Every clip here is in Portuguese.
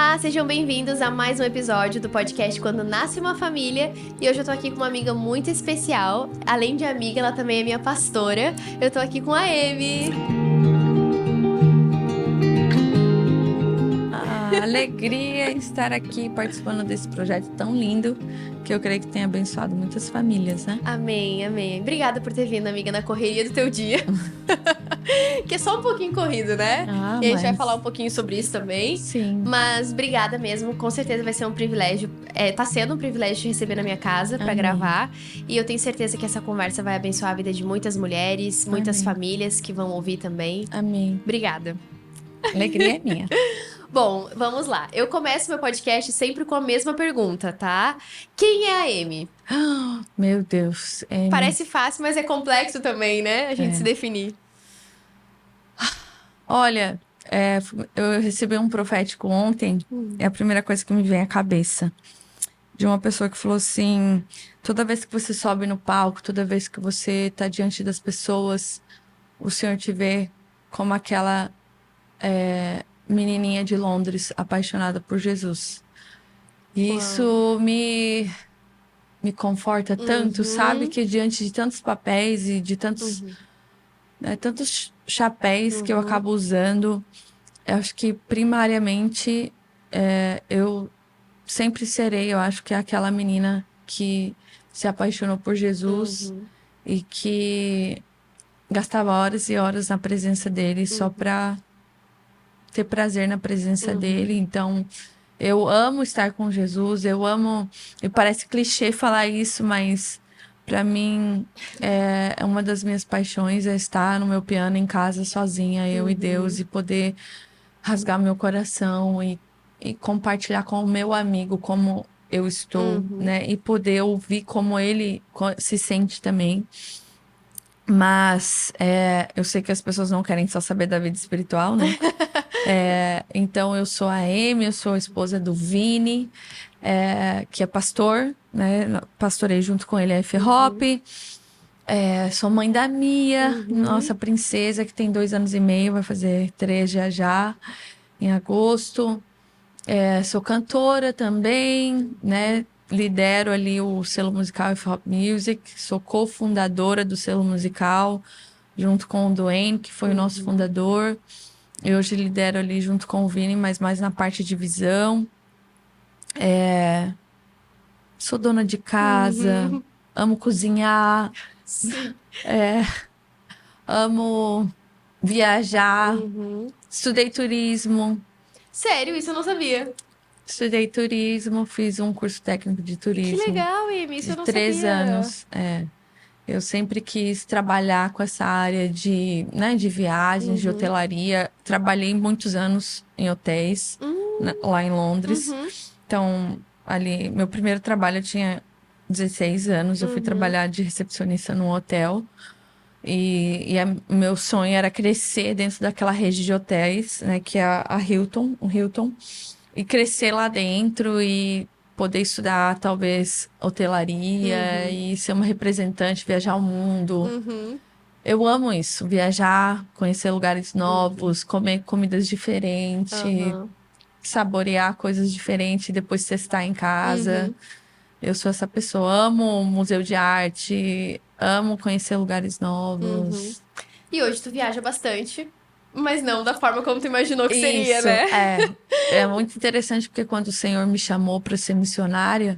Olá, sejam bem-vindos a mais um episódio do podcast Quando Nasce uma Família. E hoje eu tô aqui com uma amiga muito especial. Além de amiga, ela também é minha pastora. Eu tô aqui com a Amy. Alegria estar aqui participando desse projeto tão lindo que eu creio que tem abençoado muitas famílias, né? Amém, amém. Obrigada por ter vindo, amiga, na correria do teu dia. Que é só um pouquinho corrido, né? E a gente vai falar um pouquinho sobre isso também. Sim. Mas obrigada mesmo. Com certeza vai ser um privilégio. Tá sendo um privilégio te receber na minha casa pra Amém. gravar. E eu tenho certeza que essa conversa vai abençoar a vida de muitas mulheres, muitas Amém. famílias que vão ouvir também. Amém. Obrigada. Alegria é minha. Bom, vamos lá. Eu começo meu podcast sempre com a mesma pergunta, tá? Quem é a Amy? Meu Deus. Amy. Parece fácil, mas é complexo também, né? A gente se definir. Olha, eu recebi um profético ontem. É a primeira coisa que me vem à cabeça. De uma pessoa que falou assim: toda vez que você sobe no palco, toda vez que você tá diante das pessoas, o Senhor te vê como aquela menininha de Londres apaixonada por Jesus. E isso me conforta tanto, sabe? Que diante de tantos papéis e de tantos, tantos chapéus que eu acabo usando, eu acho que primariamente eu sempre serei, eu acho que é aquela menina que se apaixonou por Jesus e que gastava horas e horas na presença dele só pra ter prazer na presença dele. Então, eu amo estar com Jesus, eu amo... E parece clichê falar isso, mas pra mim é uma das minhas paixões é estar no meu piano em casa sozinha, eu e Deus, e poder rasgar meu coração e compartilhar com o meu amigo como eu estou, né? E poder ouvir como ele se sente também. Mas eu sei que as pessoas não querem só saber da vida espiritual, né? Então, eu sou a Amy, eu sou a esposa do Vini, que é pastor, né? Pastorei junto com ele a F-Hop. Sou mãe da Mia, nossa princesa, que tem 2 anos e meio, vai fazer 3 já, em agosto. Sou cantora também, né? Lidero ali o selo musical F-Hop Music, sou cofundadora do selo musical, junto com o Duane, que foi o nosso fundador. Eu hoje lidero ali junto com o Vini, mas mais na parte de visão. Sou dona de casa, amo cozinhar, amo viajar, estudei turismo. Sério, isso eu não sabia. Estudei turismo, fiz um curso técnico de turismo. Que legal, Amy, isso eu não 3 sabia. anos. Eu sempre quis trabalhar com essa área de viagens, de hotelaria. Trabalhei muitos anos em hotéis, lá em Londres. Então, ali, meu primeiro trabalho eu tinha 16 anos. Eu fui trabalhar de recepcionista num hotel. E meu sonho era crescer dentro daquela rede de hotéis, né? Que é a Hilton, o Hilton. E crescer lá dentro e poder estudar, talvez, hotelaria e ser uma representante, viajar o mundo. Eu amo isso, viajar, conhecer lugares novos, comer comidas diferentes, saborear coisas diferentes, depois testar em casa. Eu sou essa pessoa, amo museu de arte, amo conhecer lugares novos. E hoje tu viaja bastante, mas não da forma como tu imaginou que seria, Isso, né? é muito interessante porque quando o Senhor me chamou para ser missionária,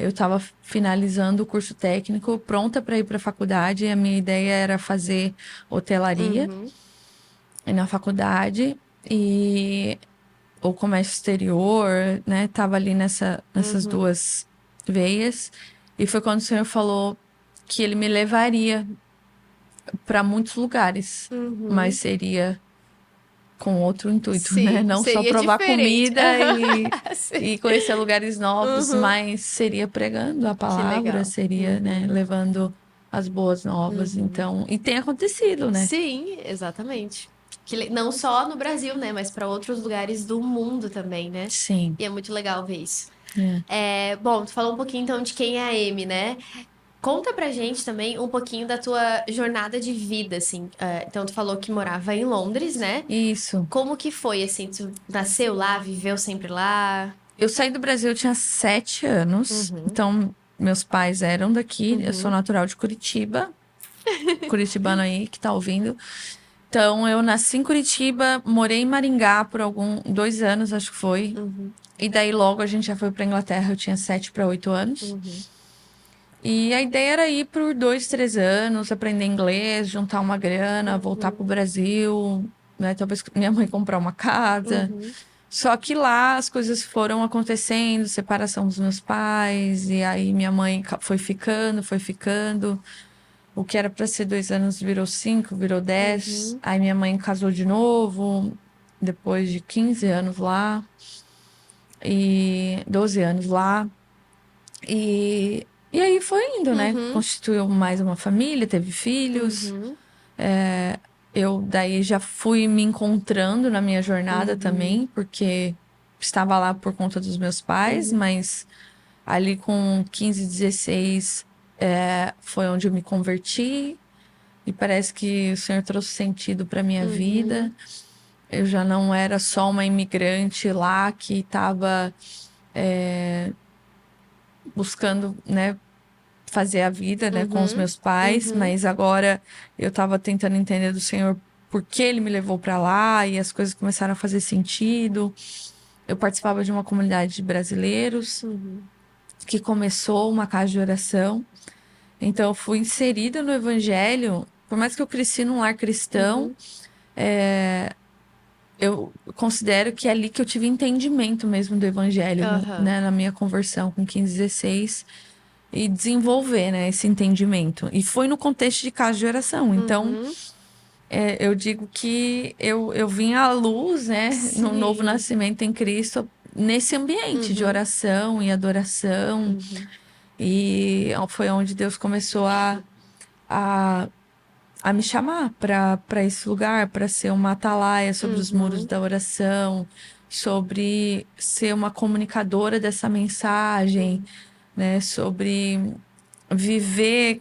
eu estava finalizando o curso técnico, pronta para ir para a faculdade, e a minha ideia era fazer hotelaria na faculdade e o comércio exterior, né? Tava ali nessas duas veias. E foi quando o Senhor falou que ele me levaria para muitos lugares, mas seria com outro intuito, né? Não só seria provar diferente. comida e conhecer lugares novos, mas seria pregando a palavra, legal. seria, né, levando as boas novas. Então, e tem acontecido, né? Sim, exatamente. Não só no Brasil, né? Mas para outros lugares do mundo também, né? Sim. E é muito legal ver isso. Bom, tu falou um pouquinho então de quem é a Amy, né? Conta pra gente também um pouquinho da tua jornada de vida, assim. Então, tu falou que morava em Londres, né? Isso. Como que foi, assim? Tu nasceu lá, viveu sempre lá? Eu saí do Brasil, eu tinha 7 anos. Uhum, Então, meus pais eram daqui. Eu sou uhum, natural de Curitiba. Curitibano aí que tá ouvindo. Então, eu nasci em Curitiba, morei em Maringá por 2 anos, acho que foi. uhum, E daí logo a gente já foi pra Inglaterra, eu tinha 7 para 8 anos. uhum, E a ideia era ir por 2, 3 anos, aprender inglês, juntar uma grana, voltar pro Brasil, né? Talvez minha mãe comprar uma casa. uhum, Só que lá as coisas foram acontecendo, separação dos meus pais, e aí minha mãe foi ficando, foi ficando. O que era para ser 2 anos virou 5, virou 10. uhum, Aí minha mãe casou de novo, depois de 15 anos lá, e 12 anos lá. E aí foi indo, né? uhum, Constituiu mais uma família, teve filhos. uhum, Eu daí já fui me encontrando na minha jornada uhum, também, porque estava lá por conta dos meus pais, uhum, mas ali com 15, 16 foi onde eu me converti. E parece que o Senhor trouxe sentido para minha vida. uhum, Eu já não era só uma imigrante lá que estava buscando, né, fazer a vida, né, com os uhum, meus pais, uhum, mas agora eu estava tentando entender do Senhor por que ele me levou para lá e as coisas começaram a fazer sentido. Eu participava de uma comunidade de brasileiros uhum, que começou uma casa de oração. Então eu fui inserida no evangelho, por mais que eu cresci num lar cristão, uhum, eu considero que é ali que eu tive entendimento mesmo do evangelho, aham, né, na minha conversão com 15, 16, e desenvolver, né, esse entendimento. E foi no contexto de casa de oração. Então, uhum, eu digo que eu vim à luz, né, no novo sim, nascimento em Cristo, nesse ambiente de uhum, oração e adoração. uhum, E foi onde Deus começou a, a me chamar para esse lugar, para ser uma atalaia sobre os muros uhum, da oração, sobre ser uma comunicadora dessa mensagem, né, sobre viver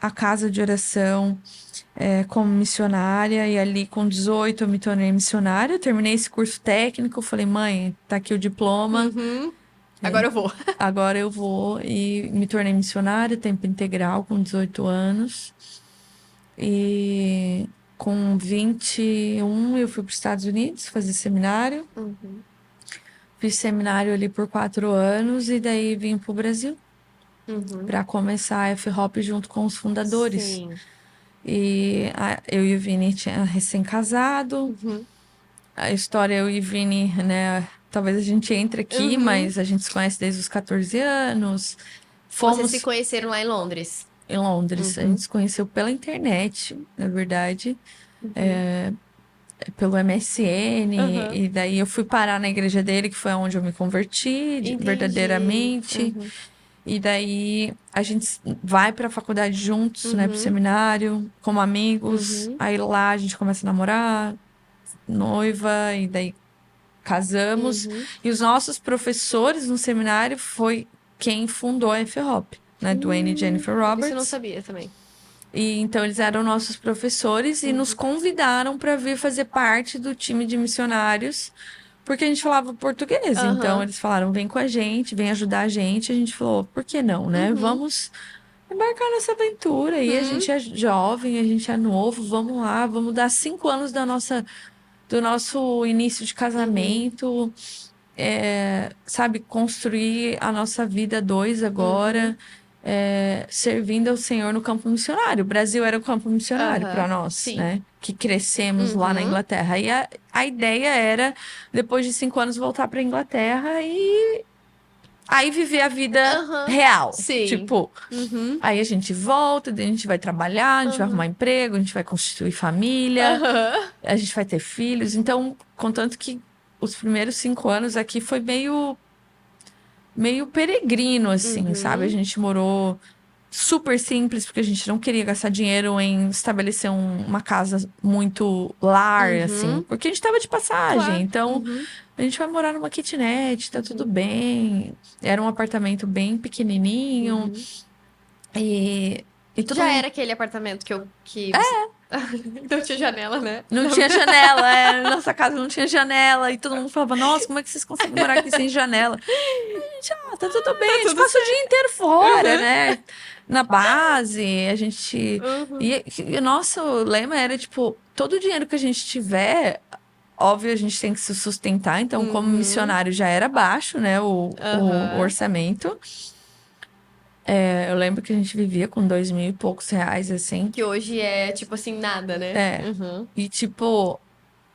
a casa de oração como missionária. E ali com 18 eu me tornei missionária. Eu terminei esse curso técnico, falei, mãe, tá aqui o diploma, uhum. Agora eu vou. agora eu vou. E me tornei missionária, tempo integral, com 18 anos. E com 21 eu fui para os Estados Unidos fazer seminário. Uhum, Fiz seminário ali por 4 anos e daí vim para o Brasil uhum, para começar a F-Hop junto com os fundadores. sim, E eu e o Vini tinha recém-casado. uhum, A história, eu e Vini, né? Talvez a gente entre aqui, uhum. mas a gente se conhece desde os 14 anos. Vocês se Fomos conheceram lá em Londres? em Londres. A gente Uhum, se conheceu pela internet, na verdade, uhum, pelo MSN. uhum. E daí eu fui parar na igreja dele, que foi onde eu me converti Entendi. verdadeiramente. Uhum, E daí a gente vai para a faculdade juntos, né, pro uhum, seminário, como amigos. uhum, Aí lá a gente começa a namorar, noiva, e daí casamos. uhum. E os nossos professores no seminário foi quem fundou a F-Hop, né, Dwayne e Jennifer Isso eu não Roberts. sabia também. E então eles eram nossos professores e nos Uhum, convidaram para vir fazer parte do time de missionários, porque a gente falava português. Então aham, eles falaram: "Vem com a gente, vem ajudar a gente". A gente falou: "Por que não, né? uhum, Vamos embarcar nessa aventura". E a uhum, gente é jovem, a gente é novo, vamos lá, vamos dar 5 anos do nosso início de uhum, casamento, sabe, construir a nossa vida a dois uhum, agora, servindo ao Senhor no campo missionário. O Brasil era o campo missionário para aham, nós, sim. né? Que crescemos lá na Uhum, Inglaterra. E a ideia era, depois de 5 anos, voltar para Inglaterra e aí viver a vida aham, real. sim. Tipo, Uhum, aí a gente volta, daí a gente vai trabalhar, a gente vai arrumar aham, emprego, a gente vai constituir família, aham, a gente vai ter filhos. Então, contanto que os primeiros 5 anos aqui foi meio peregrino, assim, sabe? A uhum, gente morou super simples, porque a gente não queria gastar dinheiro em estabelecer uma casa muito lar, assim, uhum, porque a gente tava de passagem. claro. Então, Uhum, a gente vai morar numa kitnet, tá tudo uhum, bem. Era um apartamento bem pequenininho. uhum, E, e todo Já mundo... era aquele apartamento que Não tinha janela, né? Não tinha janela, nossa casa não tinha janela. E todo mundo falava, nossa, como é que vocês conseguem morar aqui sem janela? A gente, tá tudo bem, Tá a gente tudo passa o certo. dia inteiro fora, Uhum. né? Na base, a gente... Uhum. E o nosso lema era, tipo, todo o dinheiro que a gente tiver, óbvio, a gente tem que se sustentar. Então, como Uhum. missionário já era baixo, né, o Aham. orçamento. Eu lembro que a gente vivia com 2.000 e poucos reais, assim. Que hoje é, tipo assim, nada, né? É. Uhum. E, tipo...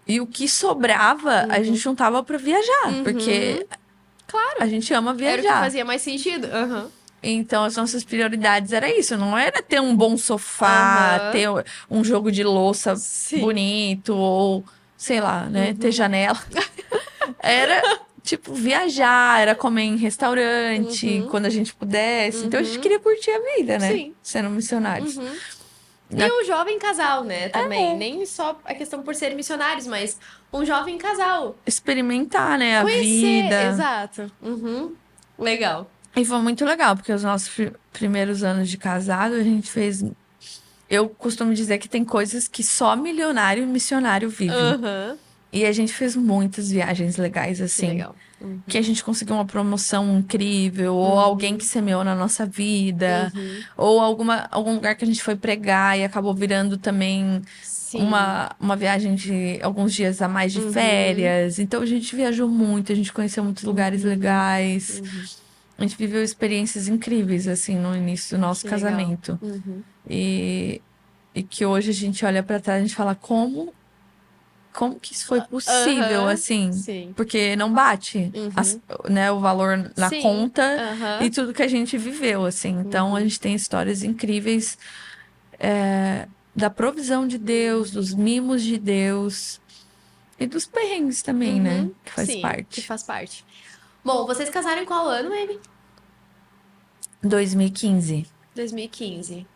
E o que sobrava, a gente Uhum. juntava pra viajar, porque Uhum. a Claro. gente ama Era o que viajar. fazia mais sentido. Aham. Então, as nossas prioridades era isso, não era ter um bom sofá, Aham. ter um jogo de louça Sim. bonito, ou sei lá, né, ter Uhum. janela. Era, tipo, viajar, era comer em restaurante Uhum. quando a gente pudesse. Então, a gente Uhum. queria curtir a vida, né, Sim. sendo missionários. Uhum. Na- E o jovem casal, né, também. Nem só a questão por serem missionários, mas um jovem casal. Experimentar, né, a Conhecer, vida. exato. Uhum. Legal. E foi muito legal, porque os nossos primeiros anos de casado, a gente fez. Eu costumo dizer que tem coisas que só milionário e missionário vivem. Aham. E a gente fez muitas viagens legais, Que assim. legal. Que a Uhum. gente conseguiu uma promoção incrível, ou alguém que Uhum. semeou na nossa vida, Uhum. ou algum lugar que a gente foi pregar e acabou virando também Sim. uma viagem de alguns dias a mais de Uhum. férias. Então a gente viajou muito, a gente conheceu muitos lugares Uhum. legais. Uhum. A gente viveu experiências incríveis, assim, no início do nosso Que legal. casamento. Uhum. E, e que hoje a gente olha pra trás e a gente fala, como que isso foi possível, Aham. assim? Sim. Porque não bate, Uhum. né, o valor na Sim. conta e Aham. tudo que a gente viveu, assim. Então, a Uhum. gente tem histórias incríveis, da provisão de Deus, dos mimos de Deus e dos perrengues também, né? Uhum. Que faz Sim, que parte. faz parte. Bom, vocês casaram em qual ano, Amy? 2015. 2015.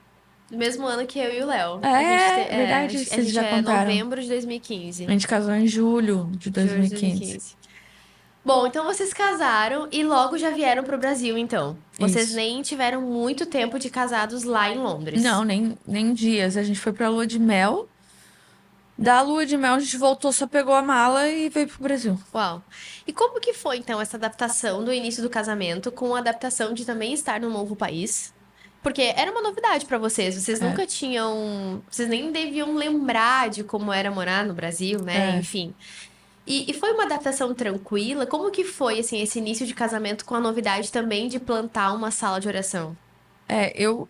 No mesmo ano que eu e o Léo. É, verdade, A vocês gente já é contaram. novembro de A 2015. gente casou em julho de Julho de 2015. 2015. Bom, então vocês casaram e logo já vieram pro Brasil, então. Vocês Isso. nem tiveram muito tempo de casados lá em Não, Londres. nem dias. A gente foi pra lua de mel. Da lua de mel, a gente voltou, só pegou a mala e veio pro Brasil. Uau. E como que foi, então, essa adaptação do início do casamento com a adaptação de também estar num novo país? Porque era uma novidade pra vocês. Vocês É, nunca tinham. Vocês nem deviam lembrar de como era morar no Brasil, né? é. Enfim. E foi uma adaptação tranquila? Como que foi, assim, esse início de casamento com a novidade também de plantar uma sala de oração? Eu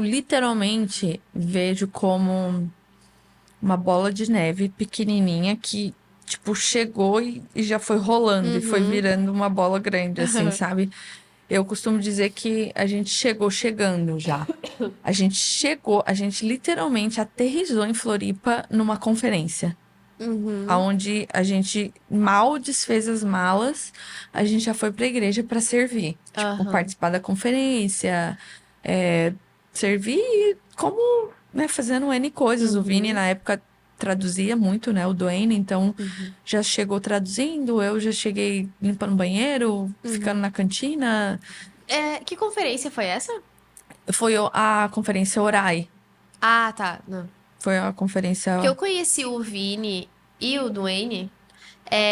literalmente vejo como uma bola de neve pequenininha que, tipo, chegou e já foi rolando e foi Uhum. virando uma bola grande, assim, sabe? Eu costumo dizer que a gente chegou chegando já. A gente literalmente aterrissou em Floripa numa conferência. Uhum. Onde a gente mal desfez as malas, a gente já foi pra igreja pra servir. Tipo, Aham. participar da conferência, servir como, né, fazendo N coisas. O Vini, Uhum. na época, traduzia muito, né, o Duane, então Uhum. já chegou traduzindo, eu já cheguei limpando banheiro, ficando Uhum. na cantina. Que conferência foi essa? Foi a conferência Orai. Ah, tá. Não. Foi a Porque eu conferência. conheci o Vini e o Duane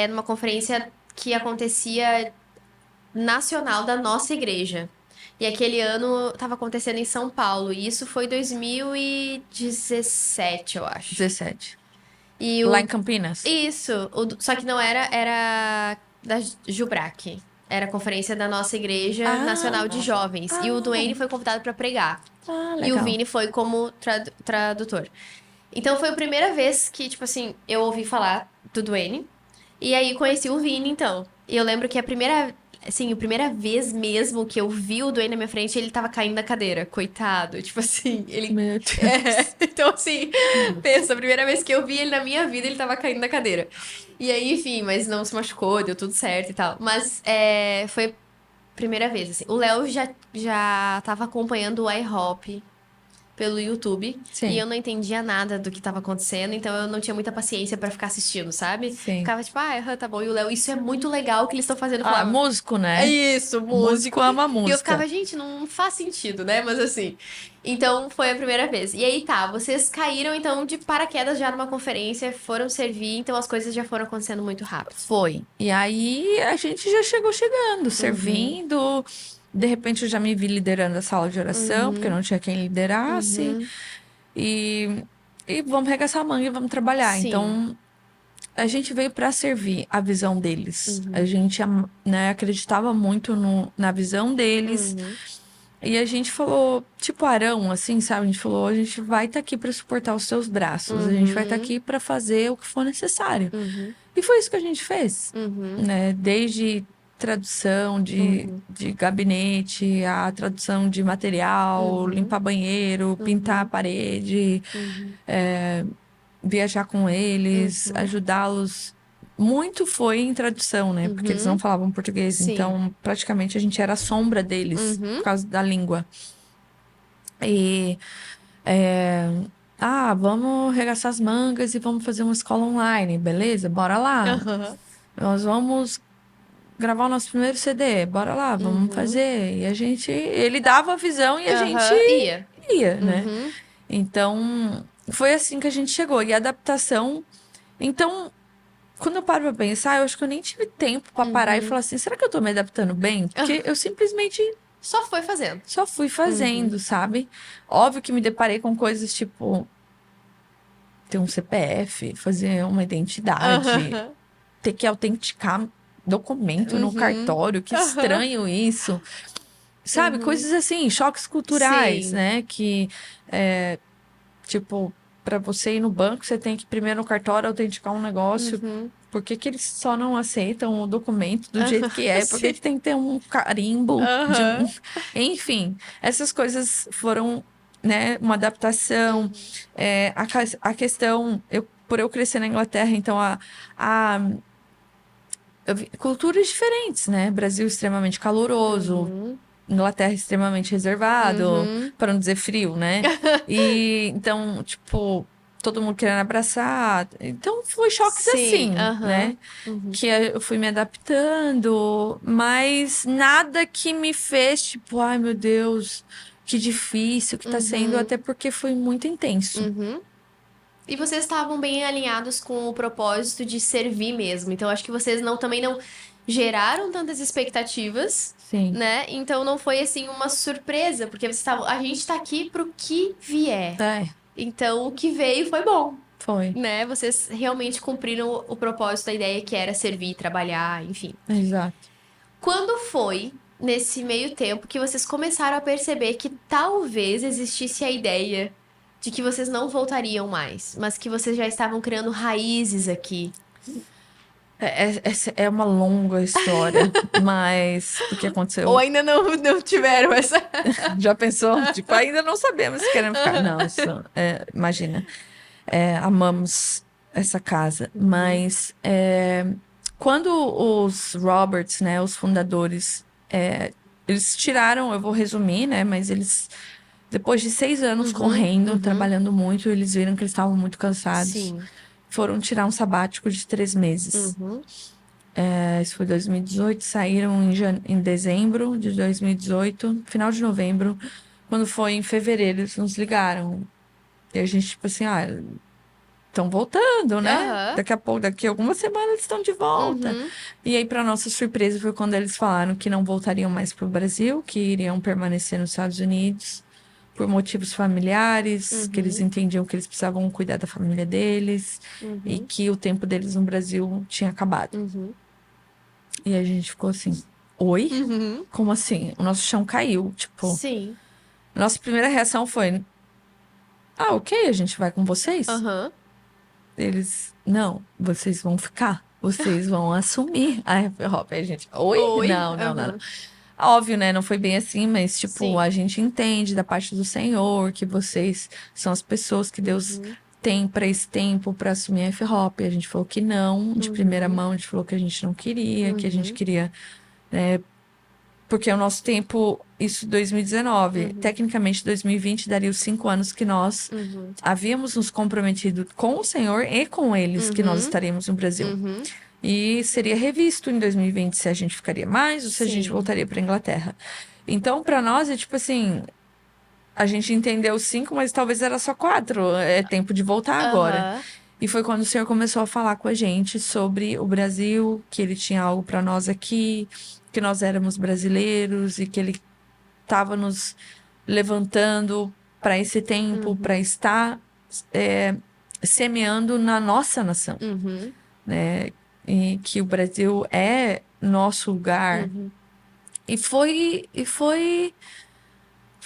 numa conferência que acontecia nacional da nossa igreja. E aquele ano estava acontecendo em São Paulo. E isso foi 2017, eu acho. 17. E Lá em o. Campinas. Isso. Só que não era da Jubrac. Era a conferência da nossa igreja nacional de Ah, jovens. E o Duane foi convidado para pregar. E o legal. Vini foi como tradutor. Então foi a primeira vez que, tipo assim, eu ouvi falar do Duane. E aí conheci o Vini, então. E eu lembro que a primeira vez mesmo que eu vi o Duane na minha frente, ele tava caindo da cadeira. Coitado. Tipo assim, ele. Meu Deus. Então, assim, pensa, a primeira vez que eu vi ele na minha vida, ele tava caindo da cadeira. E aí, enfim, mas não se machucou, deu tudo certo e tal. Mas foi a primeira vez, assim. O Léo já tava acompanhando o IHOP pelo YouTube. Sim. E eu não entendia nada do que tava acontecendo, então eu não tinha muita paciência pra ficar assistindo, sabe? Sim. Ficava tipo, tá bom. E o Léo, isso é muito legal o que eles estão fazendo. Eu Ah, falava, músico, é né? isso, Músico músico. ama E eu música. ficava, gente, não faz sentido, né? Mas assim. Então foi a primeira vez. E aí tá, vocês caíram então de paraquedas já numa conferência, foram servir, então as coisas já foram acontecendo muito rápido. Foi. E aí a gente já chegou chegando, servindo. De repente eu já me vi liderando a sala de oração, porque não tinha quem liderasse. E vamos arregaçar a manga e vamos trabalhar. Sim. Então a gente veio para servir a visão deles. A gente, né, acreditava muito na visão deles. E a gente falou, tipo Arão, assim, sabe? A gente falou, a gente vai estar aqui para suportar os seus braços. A gente vai estar aqui para fazer o que for necessário. E foi isso que a gente fez, né? Desde tradução de gabinete, a tradução de material, limpar banheiro, pintar a parede, viajar com eles, ajudá-los. Muito foi em tradução, né? Porque eles não falavam português, Sim. então praticamente a gente era a sombra deles por causa da língua. E vamos arregaçar as mangas e vamos fazer uma escola online, beleza? Bora lá. Nós vamos gravar o nosso primeiro CD, bora lá, vamos fazer. E ele dava a visão e a gente ia, né? Então, foi assim que a gente chegou. E a adaptação. Então, quando eu paro pra pensar, eu acho que eu nem tive tempo pra parar e falar assim: será que eu tô me adaptando bem? Porque eu simplesmente Só foi fazendo. só fui fazendo, sabe? Óbvio que me deparei com coisas tipo ter um CPF, fazer uma identidade, ter que autenticar documento no cartório, que estranho isso. Sabe? Coisas assim, choques culturais, Sim. né? Que, tipo, para você ir no banco, você tem que primeiro no cartório autenticar um negócio. Por que que eles só não aceitam o documento do jeito que é? Por que que tem que ter um carimbo de um... Enfim, essas coisas foram, né, uma adaptação. A questão, por eu crescer na Inglaterra, então culturas diferentes, né? Brasil extremamente caloroso, Inglaterra extremamente reservado, para não dizer frio, né? E então, tipo, todo mundo querendo abraçar. Então, foi choques assim, né? Que eu fui me adaptando, mas nada que me fez, tipo, ai meu Deus, que difícil que tá sendo, até porque foi muito intenso. E vocês estavam bem alinhados com o propósito de servir mesmo. Então, acho que vocês também não geraram tantas expectativas, Sim. né? Então, não foi, assim, uma surpresa, porque vocês estavam... A gente tá aqui pro que vier. Então, o que veio foi bom. Foi. Né? Vocês realmente cumpriram o propósito da ideia, que era servir, trabalhar, enfim. Exato. Quando foi, nesse meio tempo, que vocês começaram a perceber que talvez existisse a ideia de que vocês não voltariam mais, mas que vocês já estavam criando raízes aqui? Essa é uma longa história, mas o que aconteceu? Ou ainda não tiveram essa... Já pensou? Tipo, ainda não sabemos se queremos ficar. Não, isso, imagina. Amamos essa casa, mas quando os Roberts, né, os fundadores, eles tiraram, eu vou resumir, né, mas eles, depois de 6 anos correndo, trabalhando muito, eles viram que eles estavam muito cansados. Sim. Foram tirar um sabático de 3 meses. Isso foi 2018, saíram em dezembro de 2018, final de novembro. Quando foi em fevereiro, eles nos ligaram. E a gente, tipo assim, estão voltando, né? Daqui a pouco, daqui a algumas semanas eles estão de volta. E aí, para nossa surpresa, foi quando eles falaram que não voltariam mais para o Brasil, que iriam permanecer nos Estados Unidos por motivos familiares, que eles entendiam que eles precisavam cuidar da família deles e que o tempo deles no Brasil tinha acabado. E a gente ficou assim, oi? Como assim? O nosso chão caiu, tipo... Sim. Nossa primeira reação foi... ok, a gente vai com vocês? Eles, não, vocês vão ficar. Vocês vão assumir a F-Hop. Aí a gente, oi? Não. Óbvio, né? Não foi bem assim, mas, tipo, Sim. a gente entende da parte do Senhor que vocês são as pessoas que Deus tem para esse tempo para assumir a F-Hop. A gente falou que não, de primeira mão, a gente falou que a gente não queria, que a gente queria, né, Porque o nosso tempo, isso 2019, tecnicamente 2020 daria os 5 anos que nós havíamos nos comprometido com o Senhor e com eles que nós estaríamos no Brasil. E seria revisto em 2020 se a gente ficaria mais ou se a gente Sim. voltaria para Inglaterra. Então, para nós, é tipo assim, a gente entendeu 5, mas talvez era só 4. É tempo de voltar agora. Aham. E foi quando o Senhor começou a falar com a gente sobre o Brasil, que ele tinha algo para nós aqui, que nós éramos brasileiros e que ele estava nos levantando para esse tempo, para estar semeando na nossa nação, Uhum. né? E que o Brasil é nosso lugar. E foi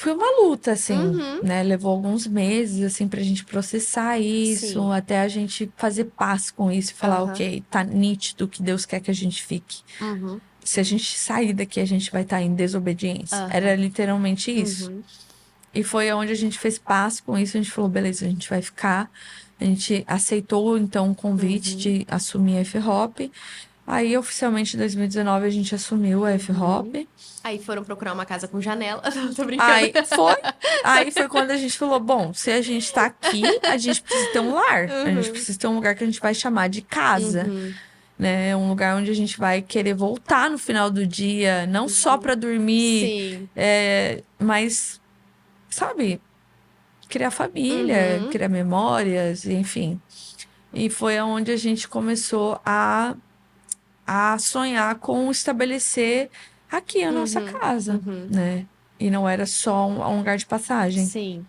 uma luta, assim, Uhum. né? Levou alguns meses, assim, pra gente processar isso, Sim. até a gente fazer paz com isso e falar, Aham. ok, tá nítido que Deus quer que a gente fique. Uhum. Se a gente sair daqui, a gente vai estar em desobediência. Era Aham. literalmente isso. Uhum. E foi onde a gente fez paz com isso, a gente falou, beleza, a gente vai ficar. A gente aceitou, então, o convite de assumir a F-Hop. Aí, oficialmente, em 2019, a gente assumiu a F-Hop. Aí foram procurar uma casa com janela. Não, tô brincando. Aí foi quando a gente falou, bom, se a gente tá aqui, a gente precisa ter um lar. A gente Uhum. precisa ter um lugar que a gente vai chamar de casa, Uhum. né? Um lugar onde a gente vai querer voltar no final do dia, não só pra dormir, Sim. mas, sabe, criar família, Uhum. criar memórias, enfim. E foi aonde a gente começou a sonhar com estabelecer aqui a nossa Uhum. casa, Uhum. né? E não era só um lugar de passagem. Sim.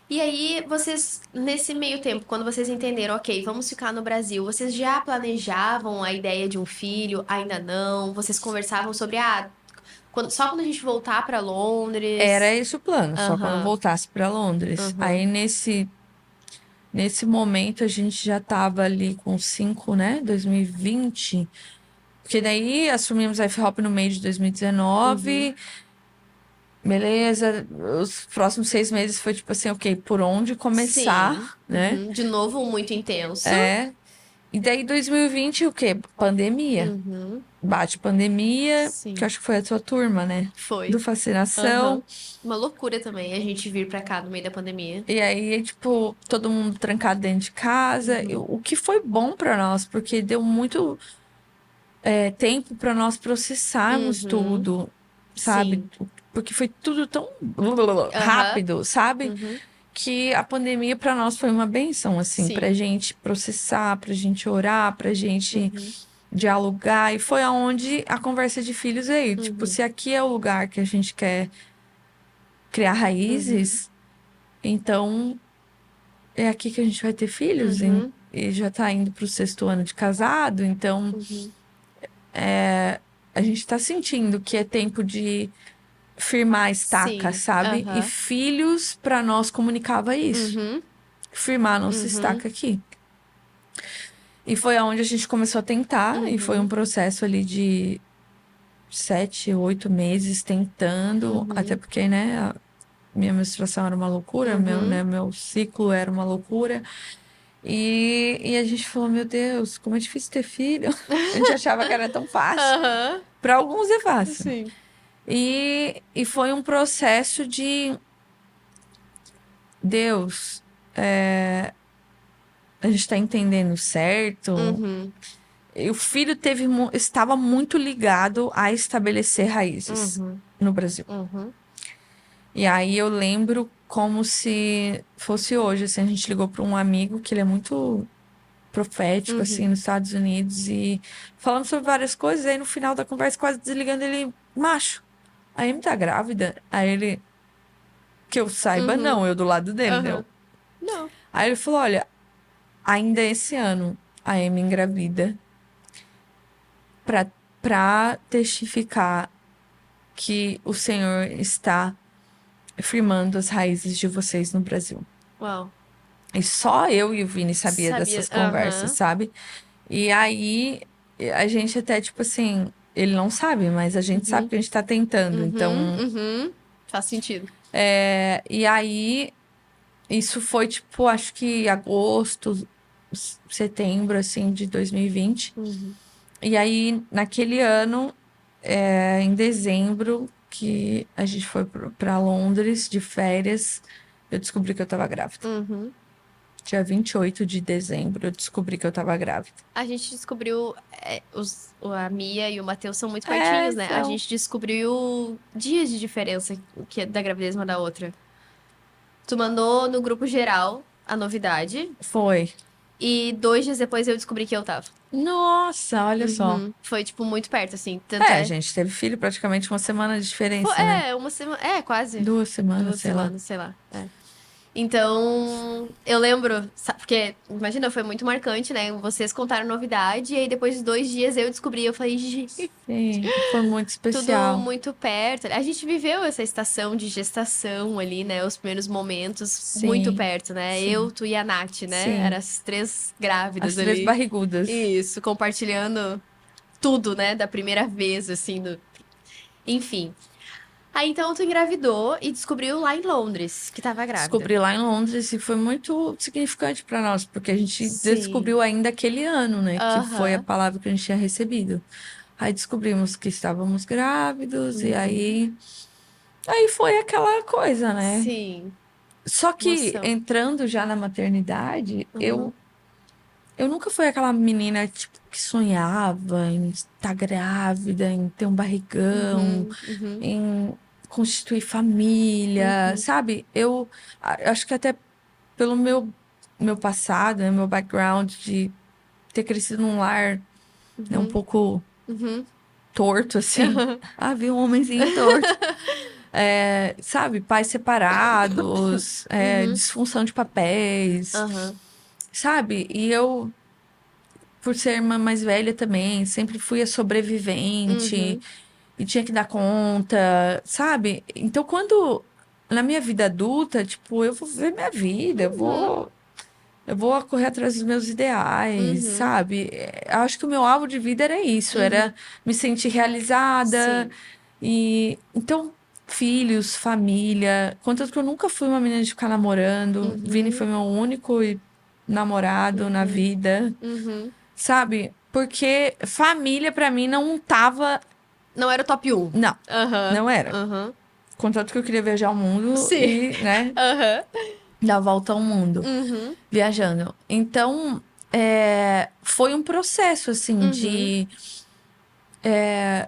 E aí, vocês, nesse meio tempo, quando vocês entenderam, ok, vamos ficar no Brasil, vocês já planejavam a ideia de um filho? Ainda não? Vocês conversavam sobre, só quando a gente voltar pra Era Londres? esse o plano, só quando eu Aham, voltasse para Londres. Aí aham. nesse momento a gente já tava ali com 5, né? 2020. Porque daí assumimos a F-Hop no meio de 2019. Beleza, os próximos 6 meses foi tipo assim, ok, por onde Sim. começar, né? Uhum. De novo, muito intenso. E daí 2020 o quê? Pandemia. Uhum. Bate pandemia, que eu Sim. acho que foi a sua turma, né? Do Foi. Fascinação. Aham. Uma loucura também a gente vir pra cá no meio da pandemia. E aí, tipo, todo mundo trancado dentro de casa. Uhum. O que foi bom pra nós, porque deu muito tempo pra nós processarmos Uhum. tudo, sabe? Sim. Porque foi tudo tão Aham. rápido, sabe? Uhum. Que a pandemia pra nós foi uma benção, assim, pra Sim. gente processar, pra gente orar, pra gente Uhum. dialogar. E foi aonde a conversa de filhos veio. Tipo, Uhum. se aqui é o lugar que a gente quer criar Uhum. raízes, então é aqui que a gente vai ter filhos. Uhum. E já tá indo pro 6º ano de casado, então Uhum. a gente tá sentindo que é tempo de firmar a estaca, Sim. sabe? E Aham. filhos, pra nós, comunicava isso. Uhum. Firmar a nossa Uhum. estaca aqui. E foi aonde a gente começou a tentar, e foi um Uhum. processo ali de 7, 8 meses tentando, até Uhum. porque, né, a minha menstruação era uma loucura, Uhum. meu ciclo era uma loucura. E a gente falou, meu Deus, como é difícil ter filho. A gente achava que era tão fácil. Aham. Para alguns é fácil. Sim. E foi um processo de Deus, a gente está entendendo certo. Uhum. E o filho estava muito ligado a estabelecer raízes Uhum. no Brasil. Uhum. E aí eu lembro como se fosse hoje, assim, a gente ligou para um amigo que ele é muito profético, assim, Uhum. nos Estados Unidos e falando sobre várias coisas, aí no final da conversa, quase desligando, ele, macho, a Amy tá grávida? Aí ele, que eu saiba, Uhum. não, eu do lado dele, né? Aham. Não. Aí ele falou, olha, ainda esse ano a Amy engravida pra, pra testificar que o Senhor está firmando as raízes de vocês no Brasil. Uau. E só eu e o Vini sabia Sabia. dessas conversas, Aham. sabe? E aí a gente até, tipo assim, ele não sabe, mas a gente sabe Uhum. que a gente tá tentando. Uhum. Então, Uhum. Faz sentido. e aí isso foi, tipo, acho que agosto, setembro, assim, de 2020. Uhum. E aí, naquele ano, em dezembro, que a gente foi pra Londres de férias, eu descobri que eu tava grávida. Uhum. Dia 28 de dezembro, eu descobri que eu tava grávida. A gente descobriu, a Mia e o Matheus são muito É, pertinhos, né? A então. gente descobriu dias de diferença que é da gravidez uma da outra. Tu mandou no grupo geral a novidade Foi. e 2 dias depois eu descobri que eu tava. Nossa, olha só. Uhum. Foi, tipo, muito perto, assim. Tanto É, a é. gente teve filho praticamente uma semana de diferença, né? Uma semana. É, quase. 2 semanas, 2 sei lá. semanas, sei lá. É. Então, eu lembro, porque, imagina, foi muito marcante, né? Vocês contaram novidade, e aí depois de 2 dias eu descobri, eu falei, gente, Sim, foi muito tudo especial. muito perto. A gente viveu essa estação de gestação ali, né? Os primeiros momentos muito Sim, perto, né? Eu, sim, tu e a Nath, né? Eram sim. as 3 As grávidas três ali. barrigudas. Isso, compartilhando tudo, né? Da primeira vez, assim, enfim. Aí então tu engravidou e descobriu lá em Londres que tava grávida. Descobri lá em Londres e foi muito significante para nós, porque a gente Sim. descobriu ainda aquele ano, né? Que foi a Aham. palavra que a gente tinha recebido. Aí descobrimos que estávamos grávidos, e Uhum. aí foi aquela coisa, né? Sim. Só que Emoção. entrando já na maternidade, Uhum. eu nunca fui aquela menina, tipo, que sonhava em estar grávida, em ter um barrigão, Uhum. Uhum. em constituir família, Uhum. sabe? Acho que até pelo meu passado, né, meu background de ter crescido num lar, né, um Uhum. pouco Uhum. torto, assim. Aham. Ah, vi um homenzinho torto. É, sabe? Pais separados, Uhum. disfunção de papéis, Aham. sabe? E eu, por ser irmã mais velha também, sempre fui a sobrevivente Uhum. e tinha que dar conta, sabe? Então, quando na minha vida adulta, tipo, eu vou viver minha vida, Uhum. eu vou correr atrás dos meus ideais, Uhum. sabe? Eu acho que o meu alvo de vida era isso, era Uhum. me sentir realizada Sim. e então filhos, família, contanto que eu nunca fui uma menina de ficar namorando. Vini Uhum. foi meu único namorado na Uhum. vida, Uhum. sabe? Porque família pra mim não tava, Não era o top 1. não, Aham. não era. Aham. Contanto que eu queria viajar o mundo Sim. e, né, Aham. dar a volta ao mundo. Uhum. Viajando. Então, foi um processo, assim, Uhum.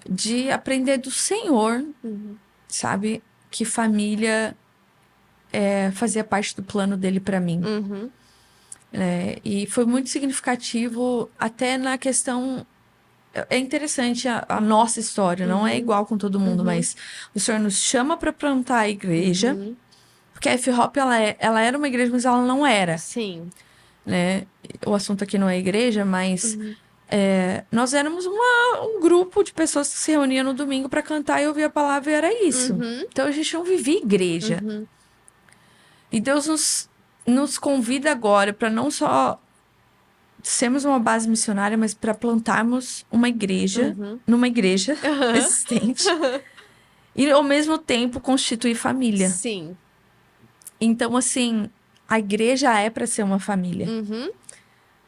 de aprender do Senhor, Uhum. sabe? Que família fazia parte do plano dele para mim. Uhum. E foi muito significativo, até na questão. É interessante a nossa história, não é Uhum. igual com todo mundo, Uhum. mas o Senhor nos chama para plantar a igreja, Uhum. porque a F-Hop ela era uma igreja, mas ela não era, Sim. né? O assunto aqui não é igreja, mas Uhum. nós éramos um grupo de pessoas que se reuniam no domingo para cantar e ouvir a palavra, e era isso. Uhum. Então a gente não vivia igreja. Uhum. E Deus nos convida agora para não só sermos uma base missionária, mas para plantarmos uma igreja, Uhum. numa igreja Aham. existente, e ao mesmo tempo constituir família. Sim. Então, assim, a igreja é para ser uma família, Uhum.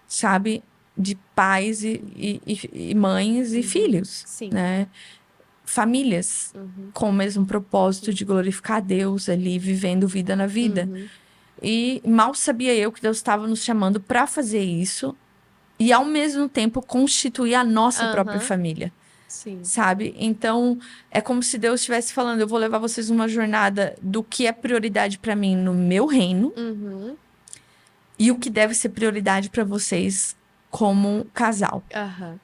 sabe? De pais e mães e Uhum. filhos, Sim. né? Famílias Uhum. com o mesmo propósito de glorificar a Deus ali, vivendo vida na vida. Uhum. E mal sabia eu que Deus estava nos chamando para fazer isso e ao mesmo tempo constituir a nossa própria Aham. família, Sim. sabe? Então, é como se Deus estivesse falando, eu vou levar vocês numa jornada do que é prioridade para mim no meu reino Uhum. e o que deve ser prioridade para vocês como casal, Aham.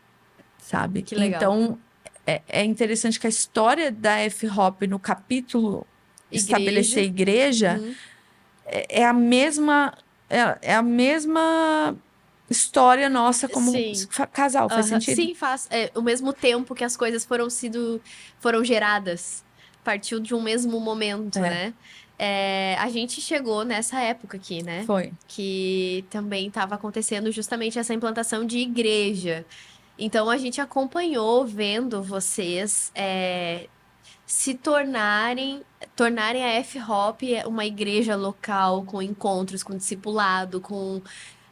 sabe? Que legal. Então, é interessante que a história da F-Hop no capítulo estabelecer Igreja. igreja Uhum. é a mesma é a mesma história nossa como Sim. casal, faz Aham. sentido? Sim, faz. O mesmo tempo que as coisas foram geradas. Partiu de um mesmo momento, É, né? A gente chegou nessa época aqui, né? foi. Que também estava acontecendo justamente essa implantação de igreja. Então a gente acompanhou vendo vocês se tornarem a F-Hop uma igreja local com encontros, com discipulado, com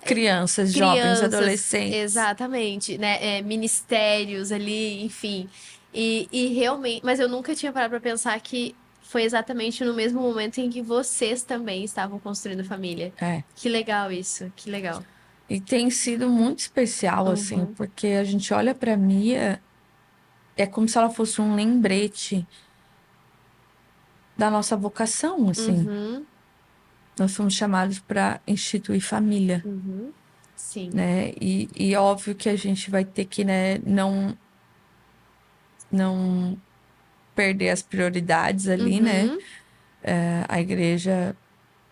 Crianças, jovens, crianças, adolescentes. exatamente, né? Ministérios ali, enfim. E realmente, mas eu nunca tinha parado pra pensar que foi exatamente no mesmo momento em que vocês também estavam construindo família. É. Que legal isso, que legal. E tem sido muito especial, assim, Uhum, porque a gente olha pra Mia, é como se ela fosse um lembrete da nossa vocação, assim. uhum, Nós fomos chamados para instituir família, uhum. Sim. né? E óbvio que a gente vai ter que, né, não perder as prioridades ali, né? Uhum, A igreja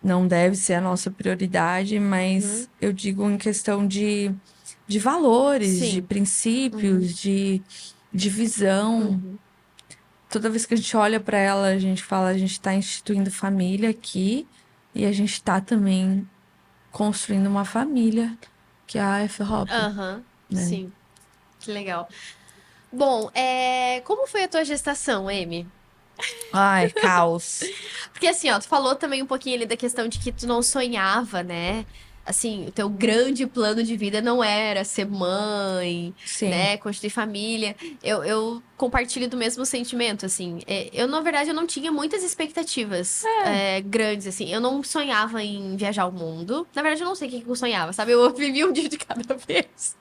não deve ser a nossa prioridade, uhum. mas eu digo em questão de valores, de Sim. Uhum, princípios, de visão. uhum. Toda vez que a gente olha para ela, a gente fala, a gente está instituindo família aqui e a gente está também construindo uma família, que é a F. Hop, Aham, né? sim. Que legal. Bom, como foi a tua gestação, Amy? Ai, caos. Porque assim, ó, tu falou também um pouquinho ali da questão de que tu não sonhava, né? Assim, o teu grande plano de vida não era ser mãe, Sim. né? Constituir família. Eu compartilho do mesmo sentimento, assim. Eu, na verdade, eu não tinha muitas expectativas grandes, assim. Eu não sonhava em viajar o mundo. Na verdade, eu não sei o que que eu sonhava, sabe? Eu vivia um dia de cada vez.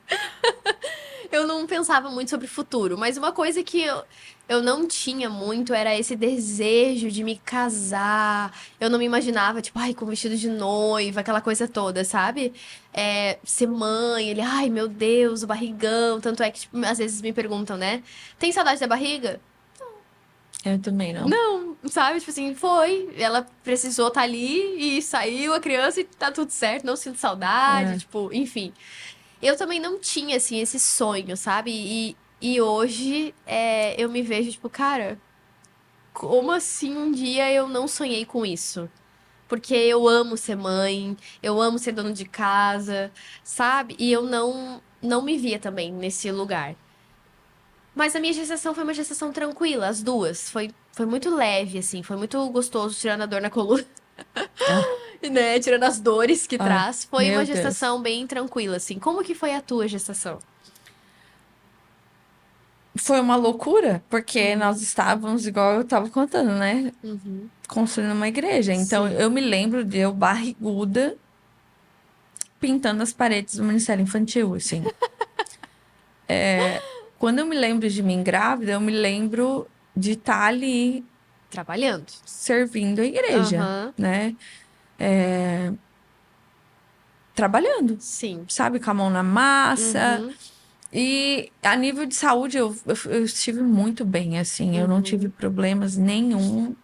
Eu não pensava muito sobre o futuro, mas uma coisa que eu não tinha muito era esse desejo de me casar. Eu não me imaginava, tipo, ai, com vestido de noiva, aquela coisa toda, sabe? Ser mãe, ele, ai, meu Deus, o barrigão. Tanto é que, tipo, às vezes me perguntam, né? Tem saudade da barriga? Eu também não. Não, sabe? Tipo assim, foi. Ela precisou estar ali e saiu a criança e tá tudo certo, não sinto saudade, É, tipo, enfim. Eu também não tinha, assim, esse sonho, sabe? E hoje eu me vejo, tipo, cara, como assim um dia eu não sonhei com isso? Porque eu amo ser mãe, eu amo ser dono de casa, sabe? E eu não me via também nesse lugar. Mas a minha gestação foi uma gestação tranquila, as duas. Foi muito leve, assim, foi muito gostoso, tirando a dor na coluna, ah, né? Tirando as dores que ai, traz. Foi meu uma Deus. gestação bem tranquila, assim. Como que foi a tua gestação? Foi uma loucura, porque nós Uhum, estávamos, igual eu estava contando, né? uhum. Construindo uma igreja. Então Sim. eu me lembro de eu barriguda pintando as paredes do Ministério Infantil, assim. Quando eu me lembro de mim grávida, eu me lembro de estar ali Trabalhando. servindo a igreja, Aham. né? Trabalhando, Sim. sabe? Com a mão na massa. Uhum. E a nível de saúde, eu estive muito bem, assim. Eu não tive Uhum. problemas nenhum,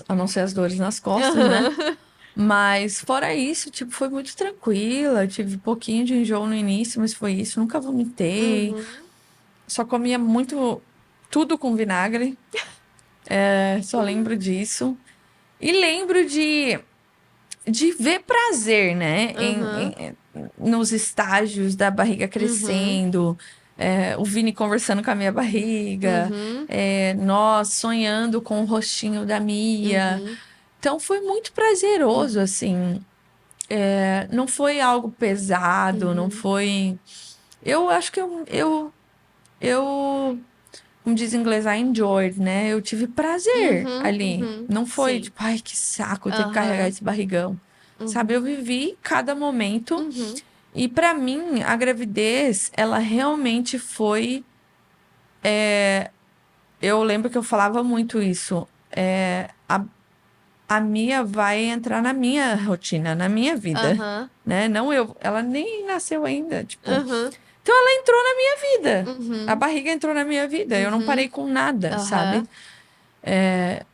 a não ser as dores nas costas, né? Aham. Mas fora isso, tipo, foi muito tranquila. Eu tive um pouquinho de enjoo no início, mas foi isso. Nunca vomitei. Uhum. Só comia muito, tudo com vinagre. Só lembro disso. E lembro de ver prazer, né? Aham. Nos estágios da barriga Uhum. crescendo, o Vini conversando com a minha barriga, Uhum. nós sonhando com o rostinho da Mia. Uhum. Então foi muito prazeroso, Uhum. assim. Não foi algo pesado, não Uhum. foi. Eu acho que eu como diz em inglês, I enjoyed, né? Eu tive prazer Uhum. ali. Uhum. Não foi Sim. tipo, ai, que saco, eu ter que carregar Aham. esse barrigão. Sabe, Uhum. eu vivi cada momento Uhum. e pra mim a gravidez, ela realmente foi. Eu lembro que eu falava muito isso. A Mia vai entrar na minha rotina, na minha vida, Aham. né? Não eu, ela nem nasceu ainda, tipo. Aham. Então ela entrou na minha vida. A Uhum. barriga entrou na minha vida. Eu não parei Uhum. com nada, sabe? Aham.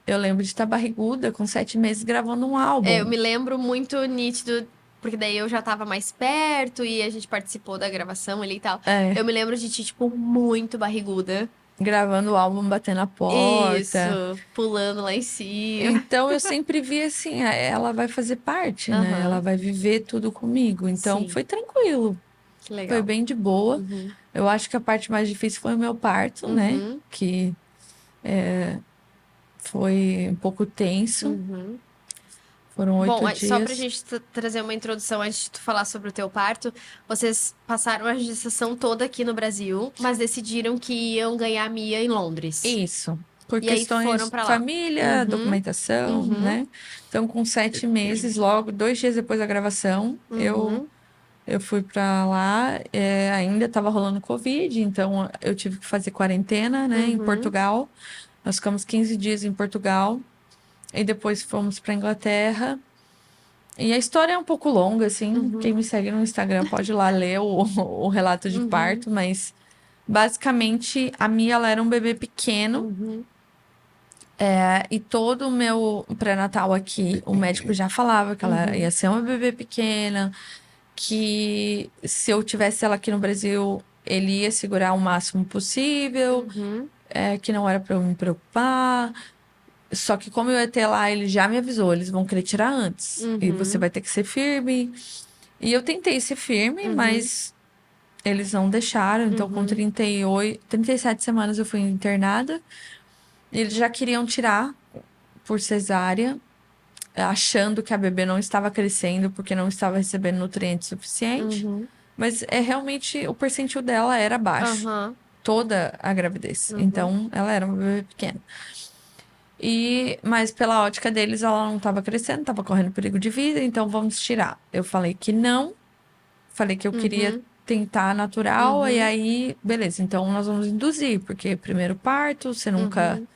Eu lembro de estar barriguda com 7 meses gravando um Eu álbum. me lembro muito nítido, porque daí eu já tava mais perto e a gente participou da gravação ali e tal. É, Eu me lembro de ti, tipo, muito barriguda. gravando o álbum, batendo a Isso, porta. pulando lá em cima. Então eu sempre vi assim, ela vai fazer parte, né? Ela Aham, vai viver tudo comigo. Então sim, foi tranquilo, que foi legal. bem de boa. Uhum, Eu acho que a parte mais difícil foi o meu parto, né? uhum, Que foi um pouco tenso. uhum. Foram Bom, 8 só pra dias. gente trazer uma introdução antes de tu falar sobre o teu parto, vocês passaram a gestação toda aqui no Brasil, mas decidiram que iam ganhar a Mia em Londres. Isso. Por E aí foram questões pra de lá. família, Uhum, documentação, uhum, né? Então, com 7 meses, logo, 2 dias depois da gravação, uhum, eu fui pra lá. Ainda tava rolando Covid, então eu tive que fazer quarentena, né, em uhum, Portugal. Nós ficamos 15 dias em Portugal e depois fomos pra Inglaterra. E a história é um pouco longa, assim. Quem uhum, me segue no Instagram pode ir lá ler o relato de uhum, parto, mas basicamente a Mia ela era um bebê pequeno. uhum, E todo o meu pré-natal aqui, o médico já falava que ela ia uhum, ser uma bebê pequena, que se eu tivesse ela aqui no Brasil, ele ia segurar o máximo possível, uhum, que não era para eu me preocupar. Só que como eu ia ter lá, ele já me avisou, eles vão querer tirar antes. E você uhum, vai ter que ser firme. E eu tentei ser firme, uhum, mas eles não deixaram. Então, com uhum, 37 semanas eu fui internada. Eles já queriam tirar por cesárea, achando que a bebê não estava crescendo porque não estava recebendo nutrientes suficiente. uhum, Mas é realmente o percentil dela era baixo, aham, toda a gravidez. uhum, Então, ela era uma bebê pequena. Mas pela ótica deles, ela não estava crescendo, estava correndo perigo de vida, então vamos tirar. Eu falei que não, falei que eu queria uhum, tentar natural, e uhum, aí, beleza, então nós vamos induzir, porque primeiro parto, você nunca. uhum,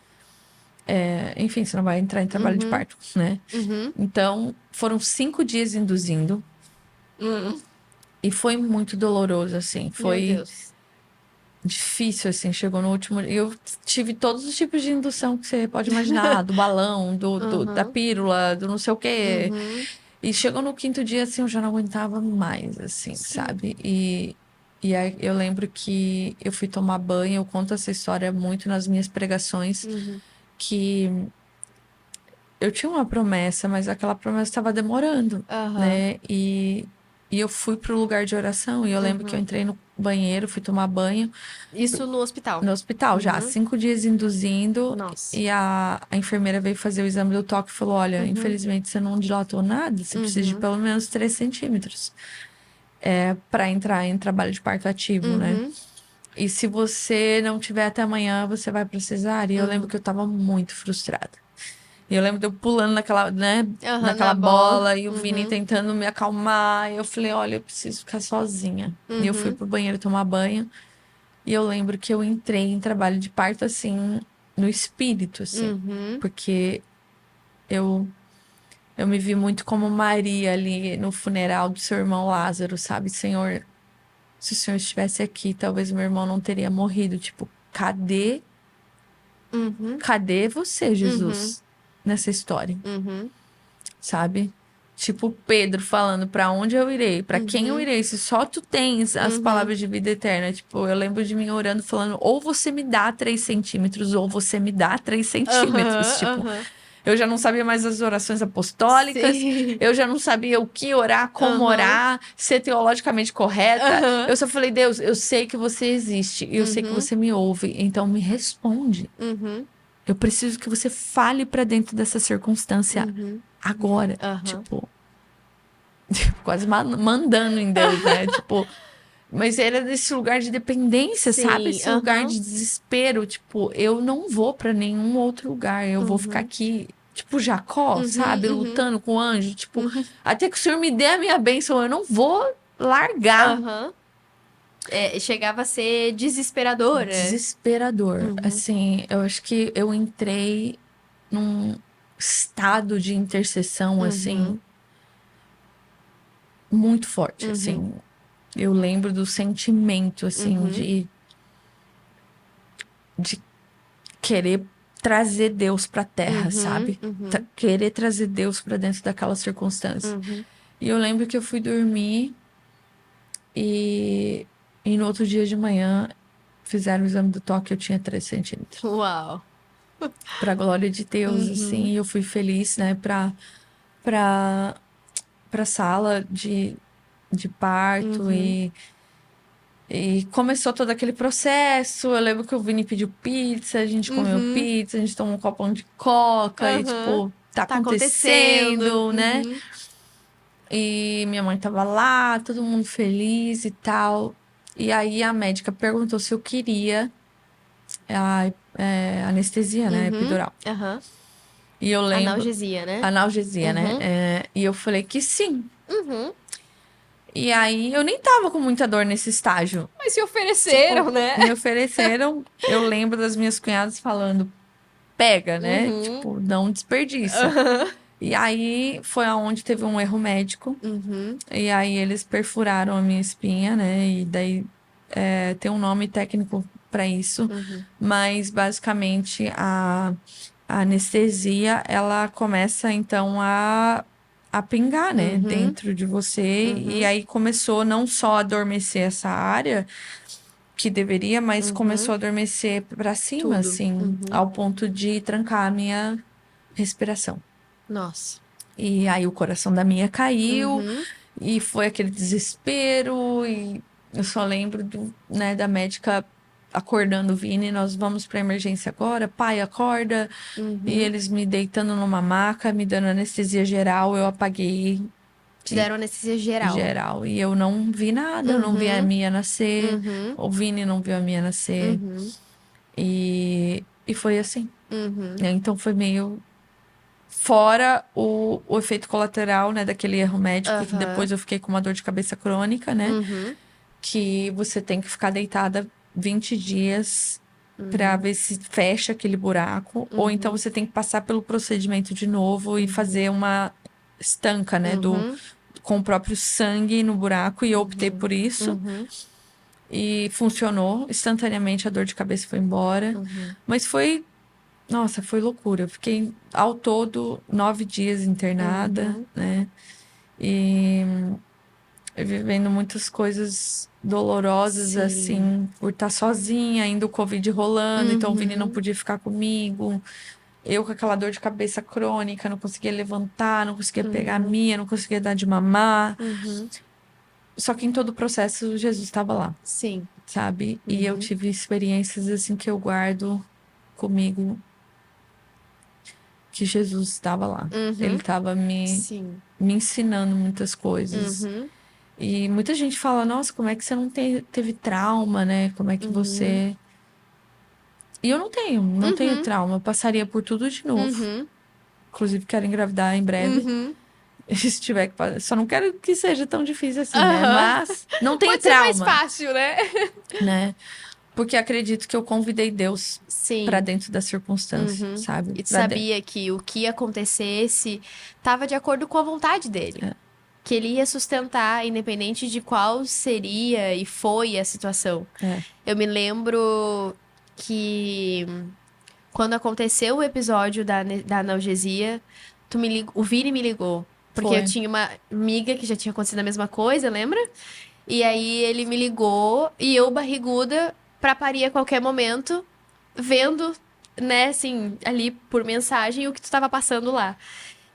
Enfim, você não vai entrar em trabalho de uhum, parto, né? uhum, Então, foram 5 dias induzindo, uhum. e foi muito doloroso, assim, Meu foi Deus. difícil, assim, chegou no último. Eu tive todos os tipos de indução que você pode imaginar, do balão, da Uhum, pílula, do não sei o quê. uhum. E chegou no quinto dia, assim, eu já não aguentava mais, assim, Sim. sabe? E aí eu lembro que eu fui tomar banho, eu conto essa história muito nas minhas pregações, Uhum, que eu tinha uma promessa, mas aquela promessa estava demorando, aham, né? E eu fui pro lugar de oração, e eu lembro que eu uhum. entrei no banheiro, fui tomar banho Isso no hospital. no hospital já, Uhum. 5 dias induzindo, Nossa. e a enfermeira veio fazer o exame do toque e falou: Olha, Uhum, infelizmente você não dilatou nada, você precisa de uhum, pelo menos 3 centímetros para entrar em trabalho de parto ativo, né? uhum, E se você não tiver até amanhã, você vai pra cesárea. E eu lembro uhum. que eu tava muito frustrada. E eu lembro de eu pulando naquela, né, Aham, naquela na bola. bola e o Vini Uhum, tentando me acalmar. E eu falei: Olha, eu preciso ficar sozinha. E eu fui uhum, pro banheiro tomar banho. E eu lembro que eu entrei em trabalho de parto, assim, no espírito, assim. uhum, Porque eu, eu me vi muito como Maria ali no funeral do seu irmão Lázaro, sabe? Senhor, se o senhor estivesse aqui, talvez meu irmão não teria morrido. Tipo, uhum, cadê você, uhum, Jesus, nessa história, uhum, sabe? Tipo, Pedro falando, pra onde eu irei? Pra quem eu uhum, irei? Se só tu tens as uhum. palavras de vida eterna. Tipo, eu lembro de mim orando, falando, ou você me dá 3 centímetros, ou você me dá 3 centímetros. Aham, Tipo, aham. eu já não sabia mais as orações apostólicas, Sim. eu já não sabia o que orar, como Aham, orar, ser teologicamente correta. aham, Eu só falei, Deus, eu sei que você existe e eu sei que uhum, você me ouve, então me responde. uhum, Eu preciso que você fale pra dentro dessa circunstância uhum, agora. aham. Tipo, quase mandando em Deus, né? Tipo, mas era desse lugar de dependência, sabe? Sim, Esse lugar aham, de desespero. Tipo, eu não vou pra nenhum outro lugar. Eu vou ficar uhum, aqui, tipo, Jacó, uhum, sabe? uhum, Lutando com o anjo. Tipo, uhum, até que o Senhor me dê a minha bênção. Eu não vou largar. aham. É, chegava a ser desesperadora. Desesperador. Uhum, Assim, eu acho que eu entrei num estado de intercessão, assim, uhum, muito forte, uhum, assim. Eu lembro do sentimento, assim, uhum, de querer trazer Deus pra terra, uhum, sabe? uhum, Querer trazer Deus pra dentro daquela circunstância. uhum. E eu lembro que eu fui dormir e, e no outro dia de manhã fizeram o exame do toque, eu tinha 3 centímetros. Uau. Pra glória de Deus, assim, Uhum, e eu fui feliz, né, pra, pra sala de parto uhum, e começou todo aquele processo. Eu lembro que o Vini pediu pizza, a gente comeu uhum, pizza, a gente tomou um copão de coca e, aham, tipo. tá acontecendo, né? Uhum. E minha mãe tava lá, todo mundo feliz e tal. E aí a médica perguntou se eu queria anestesia, né? Uhum. Epidural. Aham. E eu lembro. Analgesia, né? Analgesia, né? Uhum. E eu falei que sim. Uhum. E aí eu nem tava com muita dor nesse estágio. Mas se Tipo, ofereceram, né? me ofereceram. Eu lembro das minhas cunhadas falando: pega, né? Uhum. Tipo, não desperdiça. Aham. E aí foi aonde teve um erro médico. Uhum. E aí eles perfuraram a minha espinha, né? E daí tem um nome técnico para isso. Uhum. Mas basicamente a anestesia ela começa então a pingar, né? Uhum. Dentro de você. E Uhum. aí começou não só a adormecer essa área que deveria, mas começou Uhum. a adormecer para cima, Tudo. assim, Uhum. ao ponto de trancar a minha respiração. Nossa. E aí o coração da minha caiu Uhum. e foi aquele desespero e eu só lembro né, da médica acordando o Vini, nós vamos para emergência agora, pai, acorda. E Uhum. eles me deitando numa maca, me dando anestesia geral, eu apaguei Te e- deram anestesia geral. geral e eu não vi nada, eu não vi a Uhum. Mia nascer, Uhum. o Vini não viu a Mia nascer Uhum. e foi assim. Uhum. Né? Então foi meio fora o efeito colateral, né, daquele erro médico, que Aham. depois eu fiquei com uma dor de cabeça crônica, né, Uhum. que você tem que ficar deitada 20 dias para Uhum. ver se fecha aquele buraco, ou então Uhum. você tem que passar pelo procedimento de novo e Uhum. fazer uma estanca, né, Uhum. com o próprio sangue no buraco, e eu optei Uhum. por isso. Uhum. E funcionou, instantaneamente a dor de cabeça foi embora. Uhum. Mas foi nossa, foi loucura. Eu fiquei ao todo 9 dias internada, Uhum. né? E vivendo muitas coisas dolorosas, Sim. assim, por estar sozinha, ainda o Covid rolando, então o Vini não Uhum. podia ficar comigo. Eu com aquela dor de cabeça crônica, não conseguia levantar, não conseguia pegar a Uhum. minha, não conseguia dar de mamar. Uhum. Só que em todo o processo, Jesus estava lá, Sim. sabe? E eu Uhum. tive experiências, assim, que eu guardo comigo, que Jesus estava lá. Ele Uhum. estava Sim. me ensinando muitas coisas. Uhum. E muita gente fala, nossa, como é que você não teve trauma, né? Como é que Uhum. você. E eu não tenho Uhum. trauma. Eu passaria por tudo de novo. Uhum. Inclusive, quero engravidar em breve. Uhum. Se tiver que. Só não quero que seja tão difícil assim, né? Aham. Mas não tenho Pode ser mais trauma, fácil, né? né? Porque acredito que eu convidei Deus pra Sim. dentro da circunstância, Uhum. sabe? E tu Pra dentro. sabia que o que acontecesse estava de acordo com a vontade dele. Que ele ia sustentar, independente de qual seria e foi a situação. É, Eu me lembro que quando aconteceu o episódio da analgesia, o Vini me ligou. Porque eu foi. tinha uma amiga que já tinha acontecido a mesma coisa, lembra? E aí ele me ligou e eu, barriguda, pra parir a qualquer momento, vendo, né, assim, ali por mensagem o que tu tava passando lá.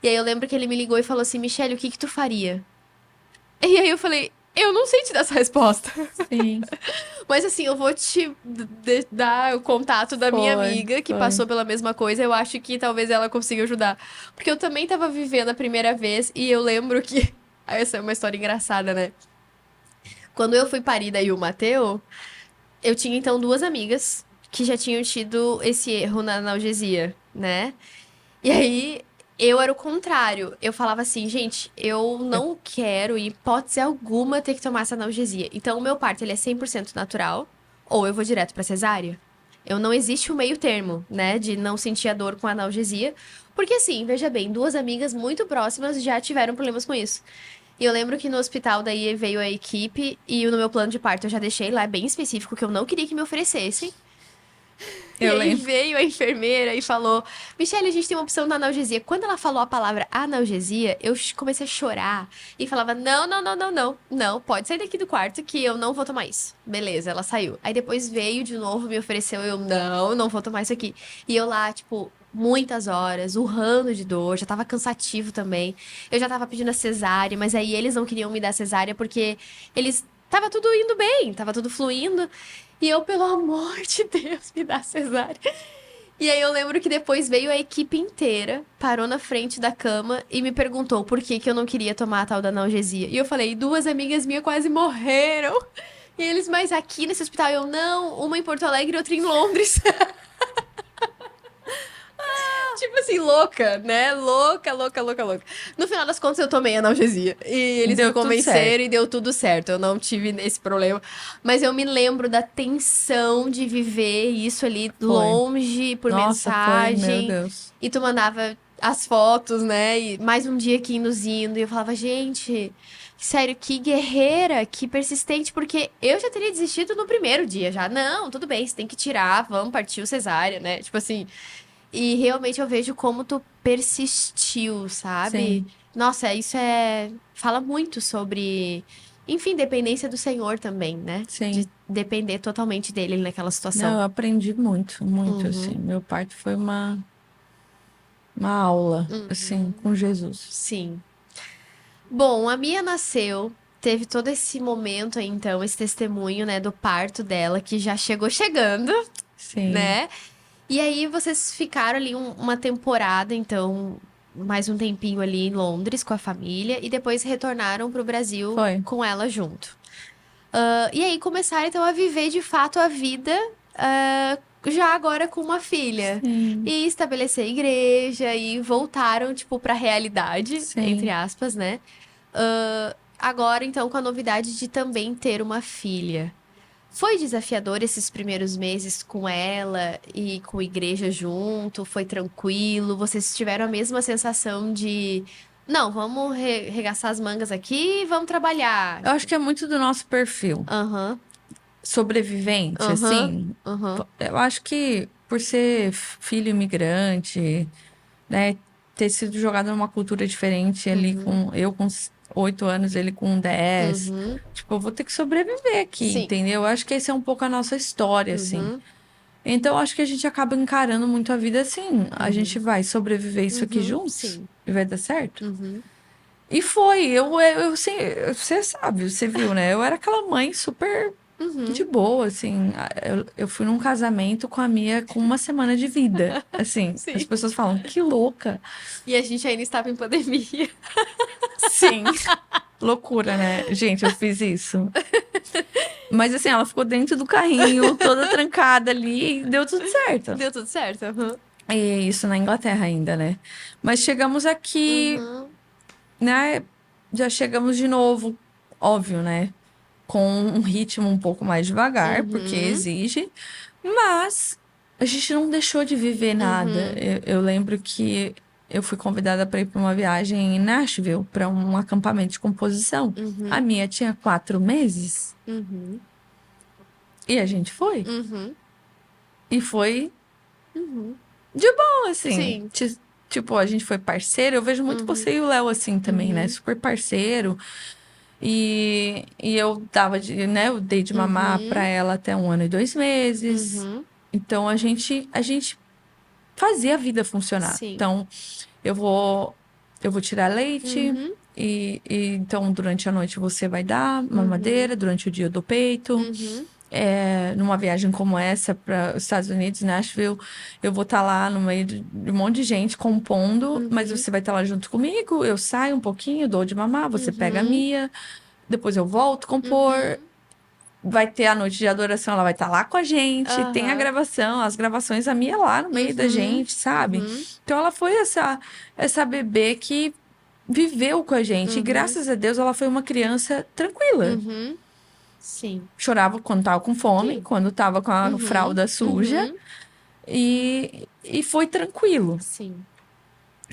E aí eu lembro que ele me ligou e falou assim: Michelle, o que que tu faria? E aí eu falei: eu não sei te dar essa resposta. Sim, Mas assim, eu vou te dar o contato da minha foi, amiga que foi. passou pela mesma coisa. Eu acho que talvez ela consiga ajudar. Porque eu também tava vivendo a primeira vez e eu lembro que. Essa é uma história engraçada, né? Quando eu fui parir daí o Mateu, eu tinha então duas amigas que já tinham tido esse erro na analgesia, né? E aí eu era o contrário. Eu falava assim, gente, eu não quero, em hipótese alguma, ter que tomar essa analgesia. Então o meu parto ele é 100% natural, ou eu vou direto pra cesárea. Eu não existe o meio termo, né, de não sentir a dor com a analgesia, porque assim, veja bem, duas amigas muito próximas já tiveram problemas com isso. E eu lembro que no hospital daí veio a equipe e no meu plano de parto eu já deixei lá bem específico que eu não queria que me oferecessem. E Eu aí lembro. veio a enfermeira e falou: Michelle, a gente tem uma opção da analgesia. Quando ela falou a palavra analgesia, eu comecei a chorar e falava: Não, não, não, não, não, não, pode sair daqui do quarto que eu não vou tomar isso. Beleza, ela saiu. Aí depois veio de novo, me ofereceu, eu não, não vou tomar isso aqui. E eu lá, tipo, muitas horas, urrando de dor, já tava cansativo também. Eu já tava pedindo a cesárea, mas aí eles não queriam me dar cesárea porque eles. Tava tudo indo bem, tava tudo fluindo. E eu, pelo amor de Deus, me dá cesárea. E aí eu lembro que depois veio a equipe inteira, parou na frente da cama e me perguntou por que que eu não queria tomar a tal da analgesia. E eu falei, duas amigas minhas quase morreram. E eles, mas aqui nesse hospital, eu não, uma em Porto Alegre e outra em Londres. Tipo assim, louca, né? Louca, louca, louca, louca. No final das contas, eu tomei analgesia. E eles me Deu tudo certo. convenceram e deu tudo certo. Eu não tive esse problema. Mas eu me lembro da tensão de viver isso ali Foi. longe, por Nossa, foi, meu mensagem. Deus. E tu mandava as fotos, né? E mais um dia aqui indo. E eu falava, gente, sério, que guerreira, que persistente. Porque eu já teria desistido no primeiro dia já. Não, tudo bem, você tem que tirar, vamos partir o cesárea, né? Tipo assim. E realmente eu vejo como tu persistiu, sabe? Sim, Nossa, isso é. Fala muito sobre, enfim, dependência do Senhor também, né? De sim. depender totalmente dele naquela Não, situação. eu aprendi muito, muito, assim. Uhum, Meu parto foi uma aula, assim, uhum. com Jesus. Sim. Bom, a Mia nasceu, teve todo esse momento aí, então, esse testemunho, né, do parto dela, que já chegou chegando, Sim, né? E aí vocês ficaram ali uma temporada, então, mais um tempinho ali em Londres com a família e depois retornaram pro Brasil foi. com ela junto. E aí começaram então a viver de fato a vida, já agora com uma filha. Sim, E estabelecer igreja e voltaram, tipo, pra realidade, entre sim. aspas, né? Agora, então, com a novidade de também ter uma filha. Foi desafiador esses primeiros meses com ela e com a igreja junto? Foi tranquilo? Vocês tiveram a mesma sensação de, não, vamos regaçar as mangas aqui e vamos trabalhar? Eu acho que é muito do nosso perfil. Aham, Sobrevivente, aham, assim. aham. Eu acho que por ser filho imigrante, né, ter sido jogado numa cultura diferente ali Uhum, com eu com 8 anos, ele com 10. uhum. Tipo, eu vou ter que sobreviver aqui, Sim. entendeu? Eu acho que esse é um pouco a nossa história, assim. Uhum, Então, eu acho que a gente acaba encarando muito a vida assim. A gente uhum, vai sobreviver isso aqui uhum. juntos Sim. e vai dar certo. Uhum, E foi, assim, você sabe, você viu, né? Eu era aquela mãe super de uhum. boa, assim. Eu fui num casamento com a Mia com uma semana de vida. Assim, as Sim. pessoas falam, que louca. E a gente ainda estava em pandemia. Sim, loucura, né? Gente, eu fiz isso. Mas assim, ela ficou dentro do carrinho, toda trancada ali, e deu tudo certo. Deu tudo certo. Uhum. E isso na Inglaterra ainda, né? Mas chegamos aqui, Uhum. né? Já chegamos de novo, óbvio, né? Com um ritmo um pouco mais devagar, porque Uhum. exige, mas a gente não deixou de viver nada. Uhum. Eu lembro que eu fui convidada para ir para uma viagem em Nashville, para um acampamento de composição. A Uhum. minha tinha 4 meses Uhum. e a gente foi. Uhum. E foi Uhum. de boa, assim. Sim. Tipo, a gente foi parceiro. Eu vejo muito Uhum. você e o Léo assim também, né? Uhum. Super parceiro. E eu dava de, né? Eu dei de mamar pra Uhum. ela até 1 ano e 2 meses. Uhum. Então a gente fazia a vida funcionar. Sim. Então eu vou tirar leite. Uhum. E então durante a noite você vai dar Uhum. mamadeira, durante o dia eu dou peito. Uhum. Numa viagem como essa para os Estados Unidos, Nashville, eu vou estar lá no meio de um monte de gente compondo, mas Uhum. você vai estar lá junto comigo. Eu saio um pouquinho, dou de mamar, você pega a Uhum. minha, depois eu volto a compor. Uhum. Vai ter a noite de adoração, ela vai estar lá com a gente. Tem a Aham. gravação, as gravações, a minha lá no meio da Uhum. gente, sabe? Uhum. Então ela foi essa bebê que viveu com a gente. E Uhum. graças a Deus ela foi uma criança tranquila. Uhum. Sim. Chorava quando tava com fome, Sim. quando tava com a Uhum. fralda suja. Uhum. E foi tranquilo. Sim.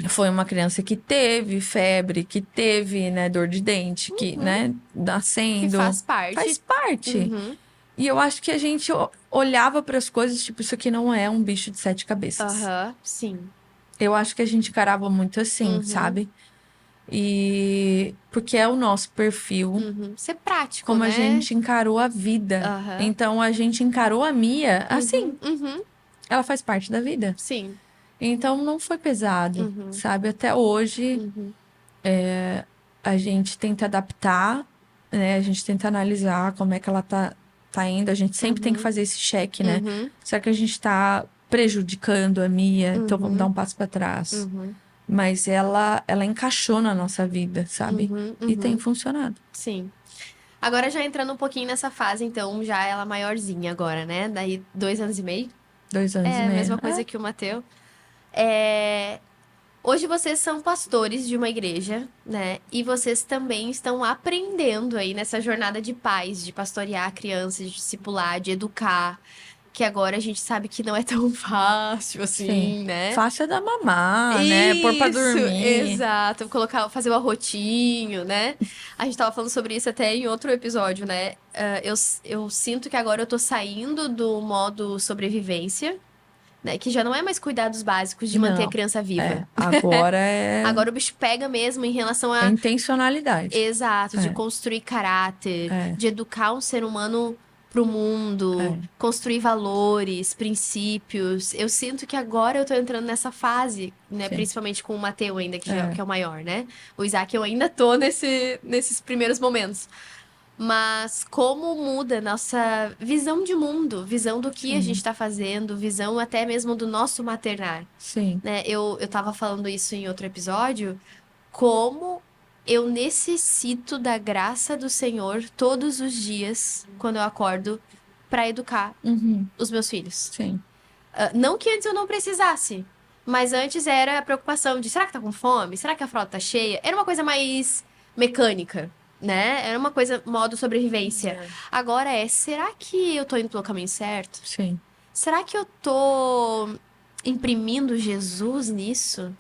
Foi uma criança que teve febre, que teve, né, dor de dente, que, Uhum. né, Que nascendo. faz Faz parte. parte. Uhum. E eu acho que a gente olhava para as coisas, tipo, isso aqui não é um bicho de 7 cabeças. Aham. Sim. Eu acho que a gente encarava muito assim, Uhum. sabe? E porque é o nosso perfil, Uhum. Ser prático, como a né? gente encarou a vida. Aham. Então a gente encarou a Mia assim, Uhum. Uhum. ela faz parte da vida. Sim. Então não foi pesado, Uhum. sabe? Até hoje Uhum. a gente tenta adaptar, né? A gente tenta analisar como é que ela tá indo. A gente sempre tem que Uhum. fazer esse cheque, né? Uhum. Será que a gente tá prejudicando a Mia, então vamos dar um passo para trás. Mas ela encaixou na nossa vida, sabe? E tem funcionado. Sim. Agora já entrando um pouquinho nessa fase, então, já ela maiorzinha agora, né? Daí 2 anos e meio. 2 anos e É a meio. mesma coisa que o Mateu. É... Hoje vocês são pastores de uma igreja, né? E vocês também estão aprendendo aí nessa jornada de pais, de pastorear crianças, de discipular, de educar. Que agora a gente sabe que não é tão fácil assim, Sim. né? Fácil é dar mamar, né? Pôr pra Isso, dormir. exato. Fazer o arrotinho, né? A gente tava falando sobre isso até em outro episódio, né? Eu sinto que agora eu tô saindo do modo sobrevivência, né? Que já não é mais cuidados básicos de manter a Não. criança viva. Agora é Agora o bicho pega mesmo em relação a intencionalidade. exato, de É. construir caráter, É. de educar um ser humano pro mundo, É. construir valores, princípios. Eu sinto que agora eu tô entrando nessa fase, né? Sim. Principalmente com o Mateu ainda, É. que é o maior, né? O Isaac eu ainda tô nesses primeiros momentos. Mas como muda nossa visão de mundo, visão do que a gente tá fazendo, visão até mesmo do nosso maternar, Sim. né? Eu tava falando isso em outro episódio, como eu necessito da graça do Senhor todos os dias, quando eu acordo, para educar os meus filhos. Sim. Não que antes eu não precisasse, mas antes era a preocupação de será que tá com fome? Será que a frota tá cheia? Era uma coisa mais mecânica, né? Era uma coisa modo sobrevivência. Agora será que eu tô indo pelo caminho certo? Sim. Será que eu tô imprimindo Jesus nisso?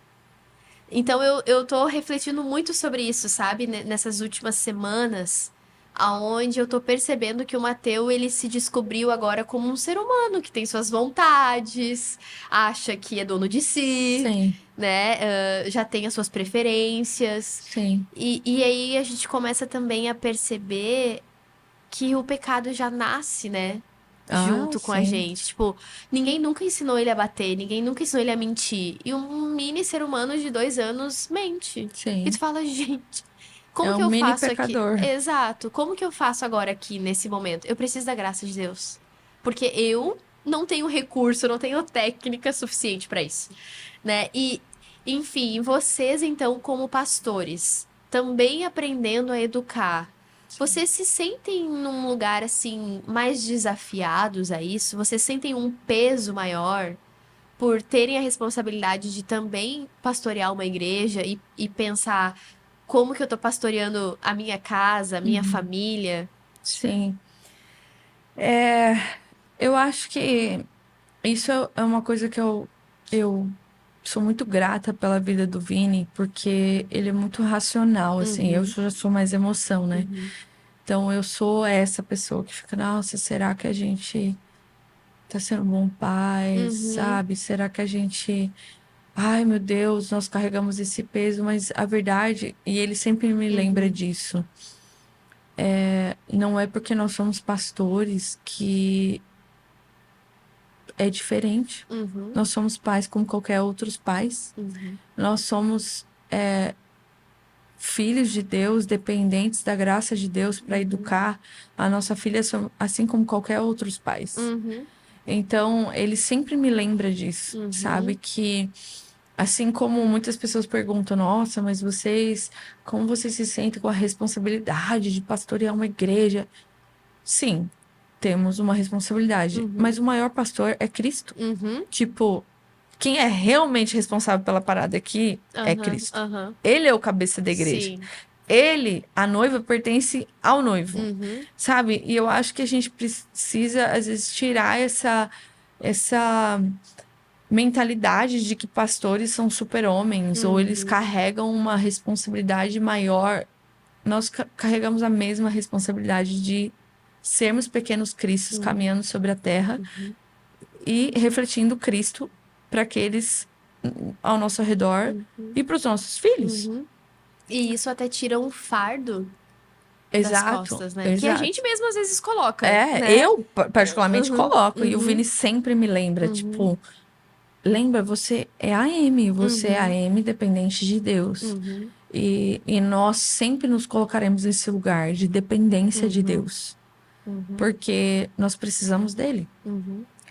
Então eu tô refletindo muito sobre isso, sabe? Nessas últimas semanas, aonde eu tô percebendo que o Mateu, ele se descobriu agora como um ser humano que tem suas vontades, acha que é dono de si, Sim. né? Já tem as suas preferências. Sim. E aí a gente começa também a perceber que o pecado já nasce, né? Junto com a Sim. gente. Tipo, ninguém nunca ensinou ele a bater, ninguém nunca ensinou ele a mentir. E um mini ser humano de 2 anos mente. Sim. E tu fala, gente, como É que um eu mini faço aqui? pecador. Exato. Como que eu faço agora aqui, nesse momento? Eu preciso da graça de Deus. Porque eu não tenho recurso, não tenho técnica suficiente pra isso, né? E, enfim, vocês, então, como pastores, também aprendendo a educar, vocês se sentem num lugar assim mais desafiados a isso? Vocês sentem um peso maior por terem a responsabilidade de também pastorear uma igreja e pensar como que eu tô pastoreando a minha casa, a minha família? Sim. Eu acho que isso é uma coisa que eu sou muito grata pela vida do Vini, porque ele é muito racional, assim. Eu já sou mais emoção, né? Então eu sou essa pessoa que fica, nossa, será que a gente tá sendo um bom pai, sabe? Será que a gente. Ai, meu Deus, nós carregamos esse peso, mas a verdade, e ele sempre me lembra disso, não é porque nós somos pastores que é diferente. Nós somos pais como qualquer outros pais. Nós somos filhos de Deus, dependentes da graça de Deus para educar a nossa filha, assim como qualquer outros pais. Então, ele sempre me lembra disso, sabe? Que assim como muitas pessoas perguntam, nossa, mas como vocês se sentem com a responsabilidade de pastorear uma igreja? Sim, temos uma responsabilidade, mas o maior pastor é Cristo. Tipo, quem é realmente responsável pela parada aqui é Cristo. Ele é o cabeça da igreja. Sim. Ele, a noiva, pertence ao noivo, sabe? E eu acho que a gente precisa, às vezes, tirar essa mentalidade de que pastores são super-homens ou eles carregam uma responsabilidade maior. Nós carregamos a mesma responsabilidade de sermos pequenos cristos caminhando sobre a terra e refletindo Cristo para aqueles ao nosso redor e para os nossos filhos. E isso até tira um fardo das Exato, costas, né? Que a exato. gente mesmo às vezes coloca, né? Eu particularmente coloco. E o Vini sempre me lembra, tipo, lembra, você é AM, você é AM dependente de Deus. E nós sempre nos colocaremos nesse lugar de dependência de Deus. Porque nós precisamos dele.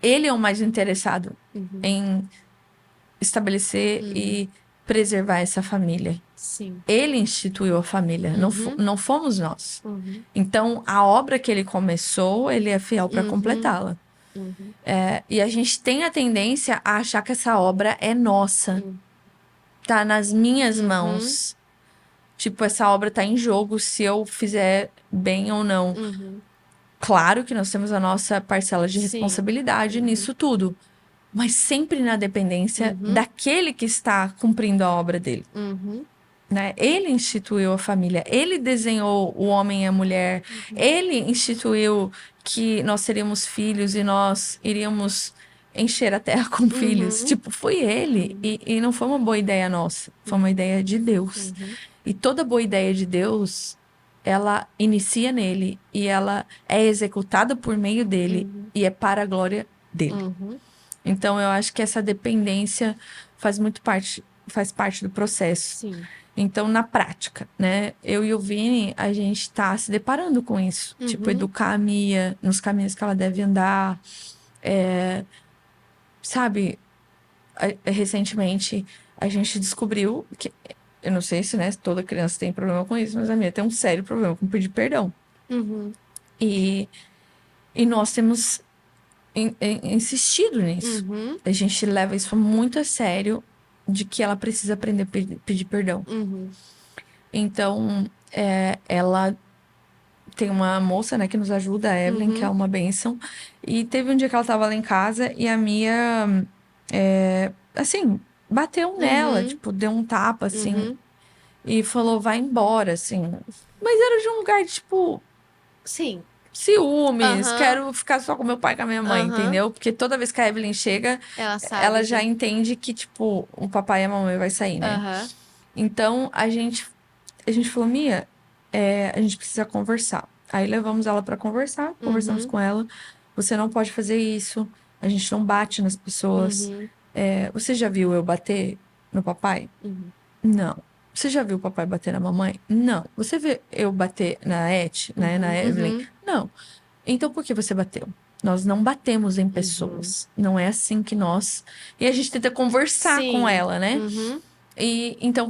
Ele é o mais interessado em estabelecer e preservar essa família. Sim. Ele instituiu a família, não fomos nós. Então, a obra que ele começou, ele é fiel para completá-la. E a gente tem a tendência a achar que essa obra é nossa. Tá nas minhas mãos. Tipo, essa obra tá em jogo se eu fizer bem ou não. Claro que nós temos a nossa parcela de responsabilidade nisso tudo. Mas sempre na dependência daquele que está cumprindo a obra dele. Né? Ele instituiu a família, ele desenhou o homem e a mulher, ele instituiu que nós seríamos filhos e nós iríamos encher a terra com filhos. Tipo, foi ele. E não foi uma boa ideia nossa, foi uma ideia de Deus. E toda boa ideia de Deus, ela inicia nele e ela é executada por meio dele e é para a glória dele. Então, eu acho que essa dependência faz parte do processo. Sim. Então, na prática, né? Eu e o Vini, a gente tá se deparando com isso. Tipo, educar a Mia nos caminhos que ela deve andar. Sabe? Recentemente, a gente descobriu que... Eu não sei se, né, toda criança tem problema com isso, mas a Mia tem um sério problema com pedir perdão. E nós temos insistido nisso. A gente leva isso muito a sério, de que ela precisa aprender a pedir perdão. Então, ela tem uma moça, né, que nos ajuda, a Evelyn, que é uma bênção. E teve um dia que ela tava lá em casa e a Mia, assim, bateu nela, tipo, deu um tapa, assim, e falou, vai embora, assim. Mas era de um lugar, tipo, Sim. ciúmes, quero ficar só com meu pai e com a minha mãe, entendeu? Porque toda vez que a Evelyn chega, Ela sabe. ela já entende que, tipo, o papai e a mamãe vai sair, né? Então, a gente falou, Mia, a gente precisa conversar. Aí levamos ela pra conversar, conversamos com ela. Você não pode fazer isso, a gente não bate nas pessoas. Você já viu eu bater no papai? Não. Você já viu o papai bater na mamãe? Não. Você vê eu bater na né, na Evelyn? Não. Então por que você bateu? Nós não batemos em pessoas. Não é assim que nós... E a gente tenta conversar com ela, né? E então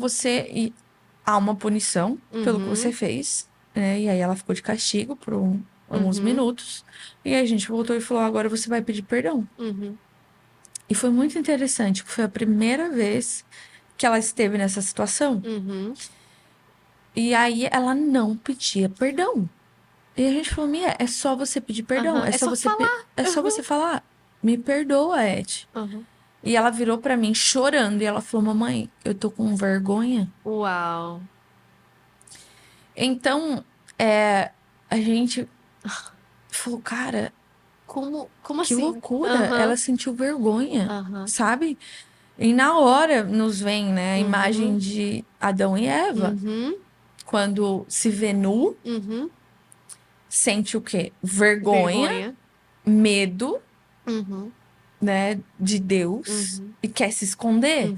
há uma punição pelo que você fez, né? E aí ela ficou de castigo por alguns minutos. E aí a gente voltou e falou, agora você vai pedir perdão. E foi muito interessante, porque foi a primeira vez que ela esteve nessa situação. E aí ela não pedia perdão. E a gente falou, Mia, é só você pedir perdão. É só você falar. É só você falar, me perdoa, Ed. E ela virou pra mim chorando e ela falou, mamãe, eu tô com vergonha. Uau. Então, a gente falou, cara, Como que assim? loucura. Ela sentiu vergonha, sabe? E na hora nos vem, né, a imagem de Adão e Eva. Quando se vê nu, sente o quê? Vergonha. Medo, né, de Deus e quer se esconder.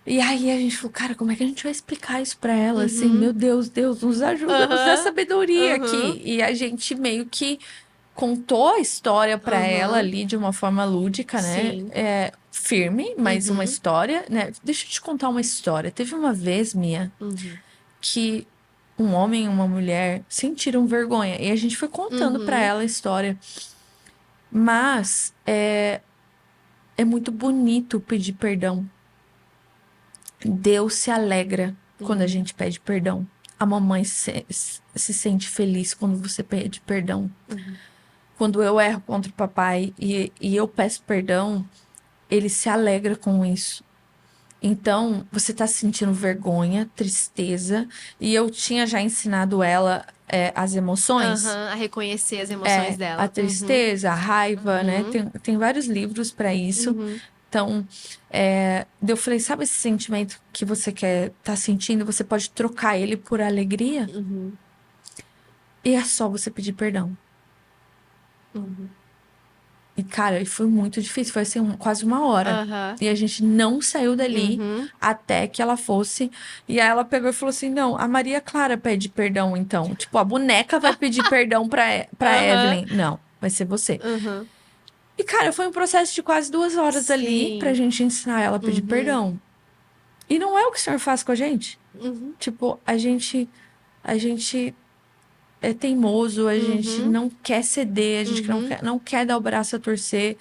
E aí a gente falou, cara, como é que a gente vai explicar isso pra ela? Assim, meu Deus, nos ajuda, nos dá sabedoria aqui. E a gente meio que contou a história pra ela ali de uma forma lúdica, né? Sim. Firme, mas uma história, né? Deixa eu te contar uma história. Teve uma vez, Mia, que um homem e uma mulher sentiram vergonha. E a gente foi contando pra ela a história. Mas é muito bonito pedir perdão. Deus se alegra quando a gente pede perdão. A mamãe se sente feliz quando você pede perdão. Quando eu erro contra o papai e eu peço perdão, ele se alegra com isso. Então, você tá sentindo vergonha, tristeza, e eu tinha já ensinado ela as emoções. A reconhecer as emoções dela. A tristeza, a raiva, né? Tem vários livros para isso. Então, eu falei, sabe esse sentimento que você tá sentindo? Você pode trocar ele por alegria? E é só você pedir perdão. E, cara, foi muito difícil. Foi, assim, quase uma hora. E a gente não saiu dali até que ela fosse. E aí ela pegou e falou assim, não, a Maria Clara pede perdão, então. Tipo, a boneca vai pedir perdão pra Evelyn. Não. vai ser você. Uhum. E, cara, foi um processo de quase 2 horas ali pra Sim. gente ensinar ela a pedir perdão. E não é o que o Senhor faz com a gente. Uhum. Tipo, a gente é teimoso, a gente Uhum. não quer ceder, a gente não quer dar o braço a torcer.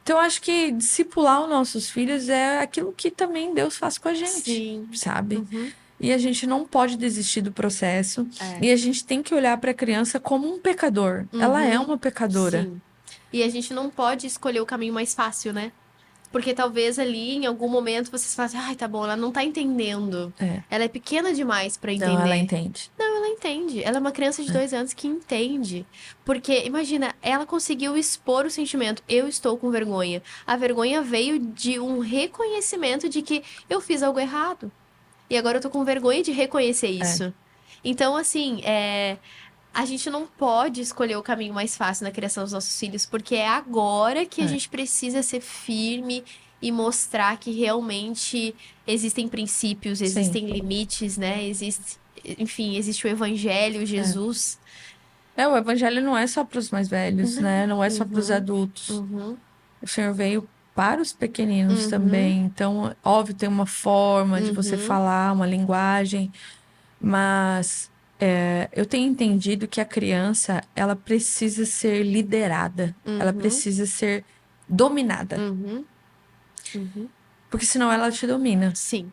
Então, eu acho que discipular os nossos filhos é aquilo que também Deus faz com a gente, Sim. sabe? Uhum. E a gente não pode desistir do processo. É. E a gente tem que olhar para a criança como um pecador. Ela é Uhum. uma pecadora. Sim. E a gente não pode escolher o caminho mais fácil, né? Porque talvez ali, em algum momento, vocês falem assim, ai, tá bom, ela não tá entendendo. É. Ela é pequena demais pra Não, ela entender. entende. Não, ela entende. Ela é uma criança de 2 anos que entende. Porque, imagina, ela conseguiu expor o sentimento. Eu estou com vergonha. A vergonha veio de um reconhecimento de que eu fiz algo errado. E agora eu tô com vergonha de reconhecer É. isso. Então, assim, a gente não pode escolher o caminho mais fácil na criação dos nossos filhos, porque é agora que a É. gente precisa ser firme e mostrar que realmente existem princípios, Sim. existem limites, né? Enfim, existe o evangelho, Jesus. O evangelho não é só para os mais velhos, né? Não é só para os Uhum, adultos. uhum, O Senhor veio para os pequeninos uhum, também. Então, óbvio, tem uma forma de você uhum, falar, uma linguagem, mas eu tenho entendido que a criança, ela precisa ser liderada, ela uhum, precisa ser dominada, uhum, uhum. porque senão ela te domina. Sim.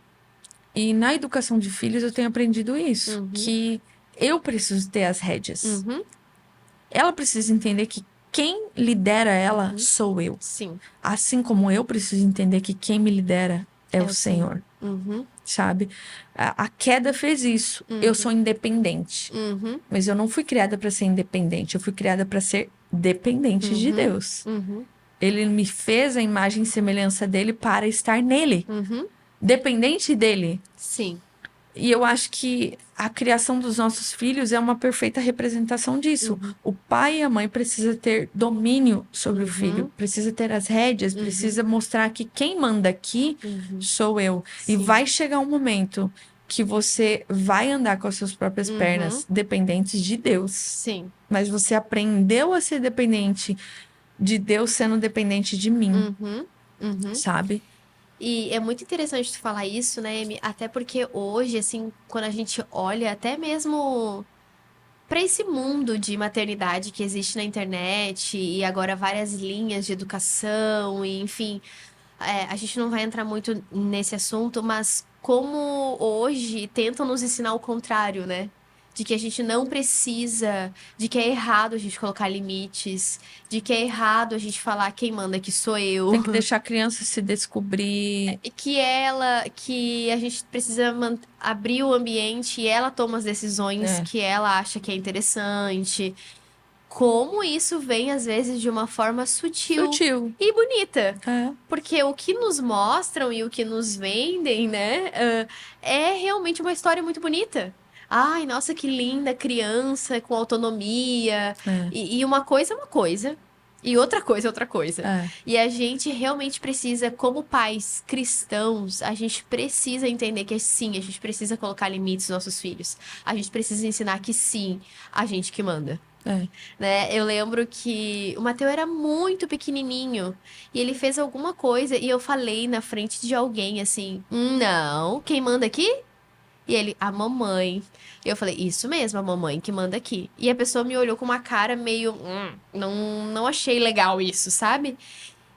E na educação de filhos eu tenho aprendido isso, Uhum, que eu preciso ter as rédeas. uhum, Ela precisa entender que quem lidera ela uhum. sou eu. Sim, Assim como eu preciso entender que quem me lidera é é o o Senhor. Senhor, Uhum, sabe? A queda fez isso. Eu uhum, sou independente, uhum, mas eu não fui criada para ser independente. Eu fui criada para ser dependente de uhum, Deus. uhum, Ele me fez a imagem e semelhança dele para estar nele, uhum. dependente dele. Sim. E eu acho que a criação dos nossos filhos é uma perfeita representação disso. Uhum, O pai e a mãe precisam ter domínio sobre o filho, uhum, precisa ter as rédeas, uhum, precisa mostrar que quem manda aqui uhum. sou eu. E Sim. vai chegar um momento que você vai andar com as suas próprias Uhum, pernas, dependentes de Deus. sim. Mas você aprendeu a ser dependente de Deus sendo dependente de mim, Uhum, uhum. sabe? E é muito interessante tu falar isso, né, Amy? Até porque hoje, assim, quando a gente olha até mesmo para esse mundo de maternidade que existe na internet e agora várias linhas de educação e enfim, a gente não vai entrar muito nesse assunto, mas como hoje tentam nos ensinar o contrário, né? De que a gente não precisa, de que é errado a gente colocar limites, de que é errado a gente falar quem manda aqui sou eu. Tem que deixar a criança se descobrir. Que a gente precisa abrir o ambiente e ela toma as decisões É, que ela acha que é interessante. Como isso vem, às vezes, de uma forma sutil sutil. e bonita. É. Porque o que nos mostram e o que nos vendem, né, é realmente uma história muito bonita. Ai, nossa, que linda criança com autonomia. É, E uma coisa é uma coisa, e outra coisa é outra coisa. é, E a gente realmente precisa, como pais cristãos, a gente precisa entender que sim, a gente precisa colocar limites nos nossos filhos. A gente precisa ensinar que sim, a gente que manda, é. né? Eu lembro que o Mateu era muito pequenininho e ele fez alguma coisa e eu falei na frente de alguém assim: Não, quem manda aqui?" E ele, a mamãe. E eu falei, isso mesmo, a mamãe que manda aqui. E a pessoa me olhou com uma cara meio, não achei legal isso, sabe?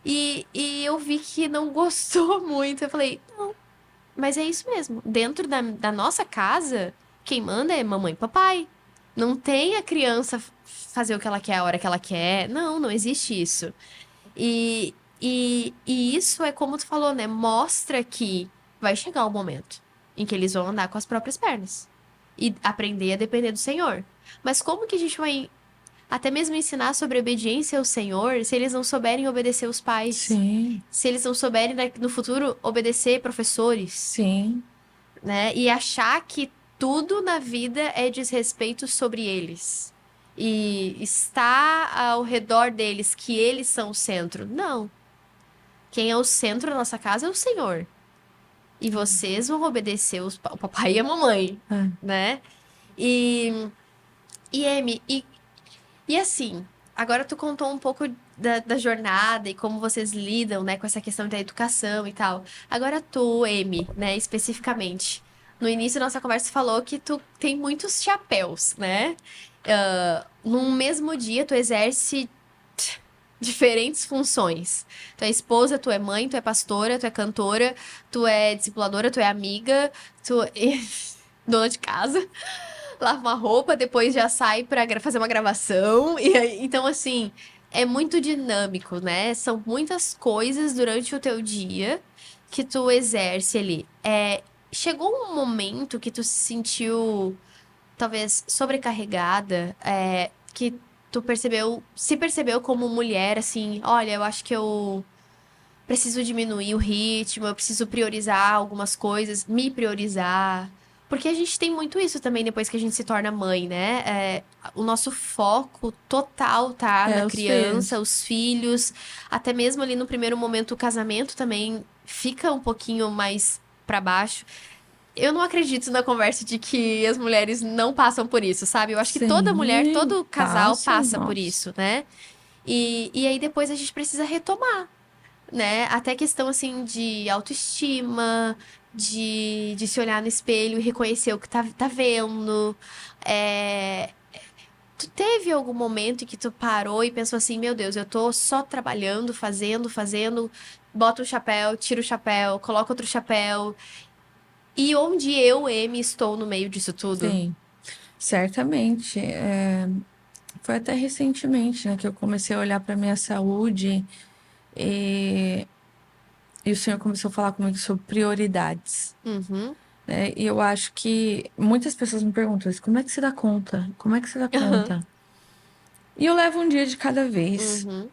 E eu vi que não gostou muito. Eu falei, não, mas é isso mesmo. Dentro da nossa casa, quem manda é mamãe e papai. Não tem a criança fazer o que ela quer a hora que ela quer. Não, não existe isso. E isso é como tu falou, né? Mostra que vai chegar o momento em que eles vão andar com as próprias pernas e aprender a depender do Senhor. Mas como que a gente vai até mesmo ensinar sobre obediência ao Senhor se eles não souberem obedecer os pais? Sim, Se eles não souberem no futuro obedecer professores, sim, né? E achar que tudo na vida é desrespeito sobre eles. E está ao redor deles, que eles são o centro. Não. Quem é o centro da nossa casa é o Senhor. E vocês vão obedecer o papai e a mamãe, é, né? E, e Amy, e assim, agora tu contou um pouco da jornada e como vocês lidam, né, com essa questão da educação e tal. Agora tu, Amy, né, especificamente. No início da nossa conversa, tu falou que tu tem muitos chapéus, né? Num mesmo dia, tu exerce diferentes funções. Tu é esposa, tu é mãe, tu é pastora, tu é cantora, tu é discipuladora, tu é amiga, tu é dona de casa, lava uma roupa, depois já sai pra fazer uma gravação. Então, assim, é muito dinâmico, né? São muitas coisas durante o teu dia que tu exerce ali. Chegou um momento que tu se sentiu talvez sobrecarregada, que tu se percebeu como mulher, assim, olha, eu acho que eu preciso diminuir o ritmo, eu preciso priorizar algumas coisas, me priorizar. Porque a gente tem muito isso também depois que a gente se torna mãe, né? O nosso foco total tá na Os filhos. criança, os filhos, até mesmo ali no primeiro momento o casamento também fica um pouquinho mais pra baixo. Eu não acredito na conversa de que as mulheres não passam por isso, sabe? Eu acho que toda mulher, Sim, todo casal passa, passa por nossa. isso, né? E aí depois a gente precisa retomar, né? Até questão, assim, de autoestima, de se olhar no espelho e reconhecer o que tá vendo. É... Tu teve algum momento em que tu parou e pensou assim, meu Deus, eu tô só trabalhando, fazendo, bota o chapéu, tira o chapéu, coloca outro chapéu. E onde eu, M, estou no meio disso tudo? Sim, certamente. Foi até recentemente, né, que eu comecei a olhar para minha saúde e, e o senhor começou a falar comigo sobre prioridades, Uhum. né? E eu acho que muitas pessoas me perguntam isso, como é que você dá conta? Como é que você dá Aham. conta? E eu levo um dia de cada vez. Uhum.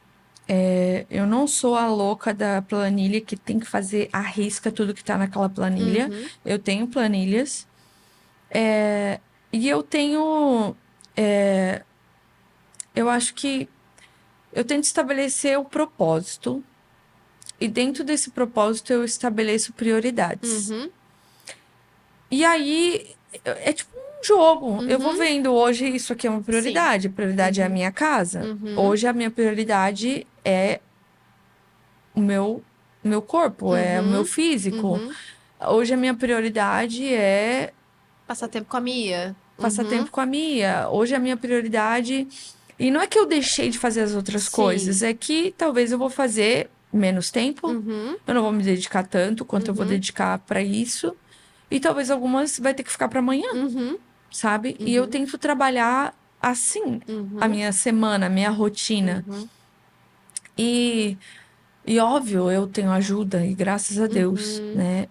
Eu não sou a louca da planilha que tem que fazer à risca tudo que tá naquela planilha. Uhum. Eu tenho planilhas. E eu tenho. Eu acho que eu tento estabelecer o propósito. E dentro desse propósito eu estabeleço prioridades. Uhum. E aí é tipo um jogo. Eu vou Uhum. vendo hoje isso aqui é uma Sim. prioridade. A prioridade é a Uhum. minha casa. Uhum. Hoje a minha prioridade é o meu corpo, é o meu Uhum. físico. Uhum. Hoje a minha prioridade é Passar tempo com a Mia. passar Uhum. tempo com a Mia. Hoje a minha prioridade. E não é que eu deixei de fazer as outras coisas, Sim. é que talvez eu vou fazer menos tempo. Uhum. Eu não vou me dedicar tanto quanto eu vou Uhum. dedicar para isso. E talvez algumas vai ter que ficar para amanhã, Uhum. sabe? E eu Uhum. tento trabalhar assim a Uhum. minha semana, a minha rotina. Uhum. E, e óbvio, eu tenho ajuda, e graças a Deus, Uhum. né?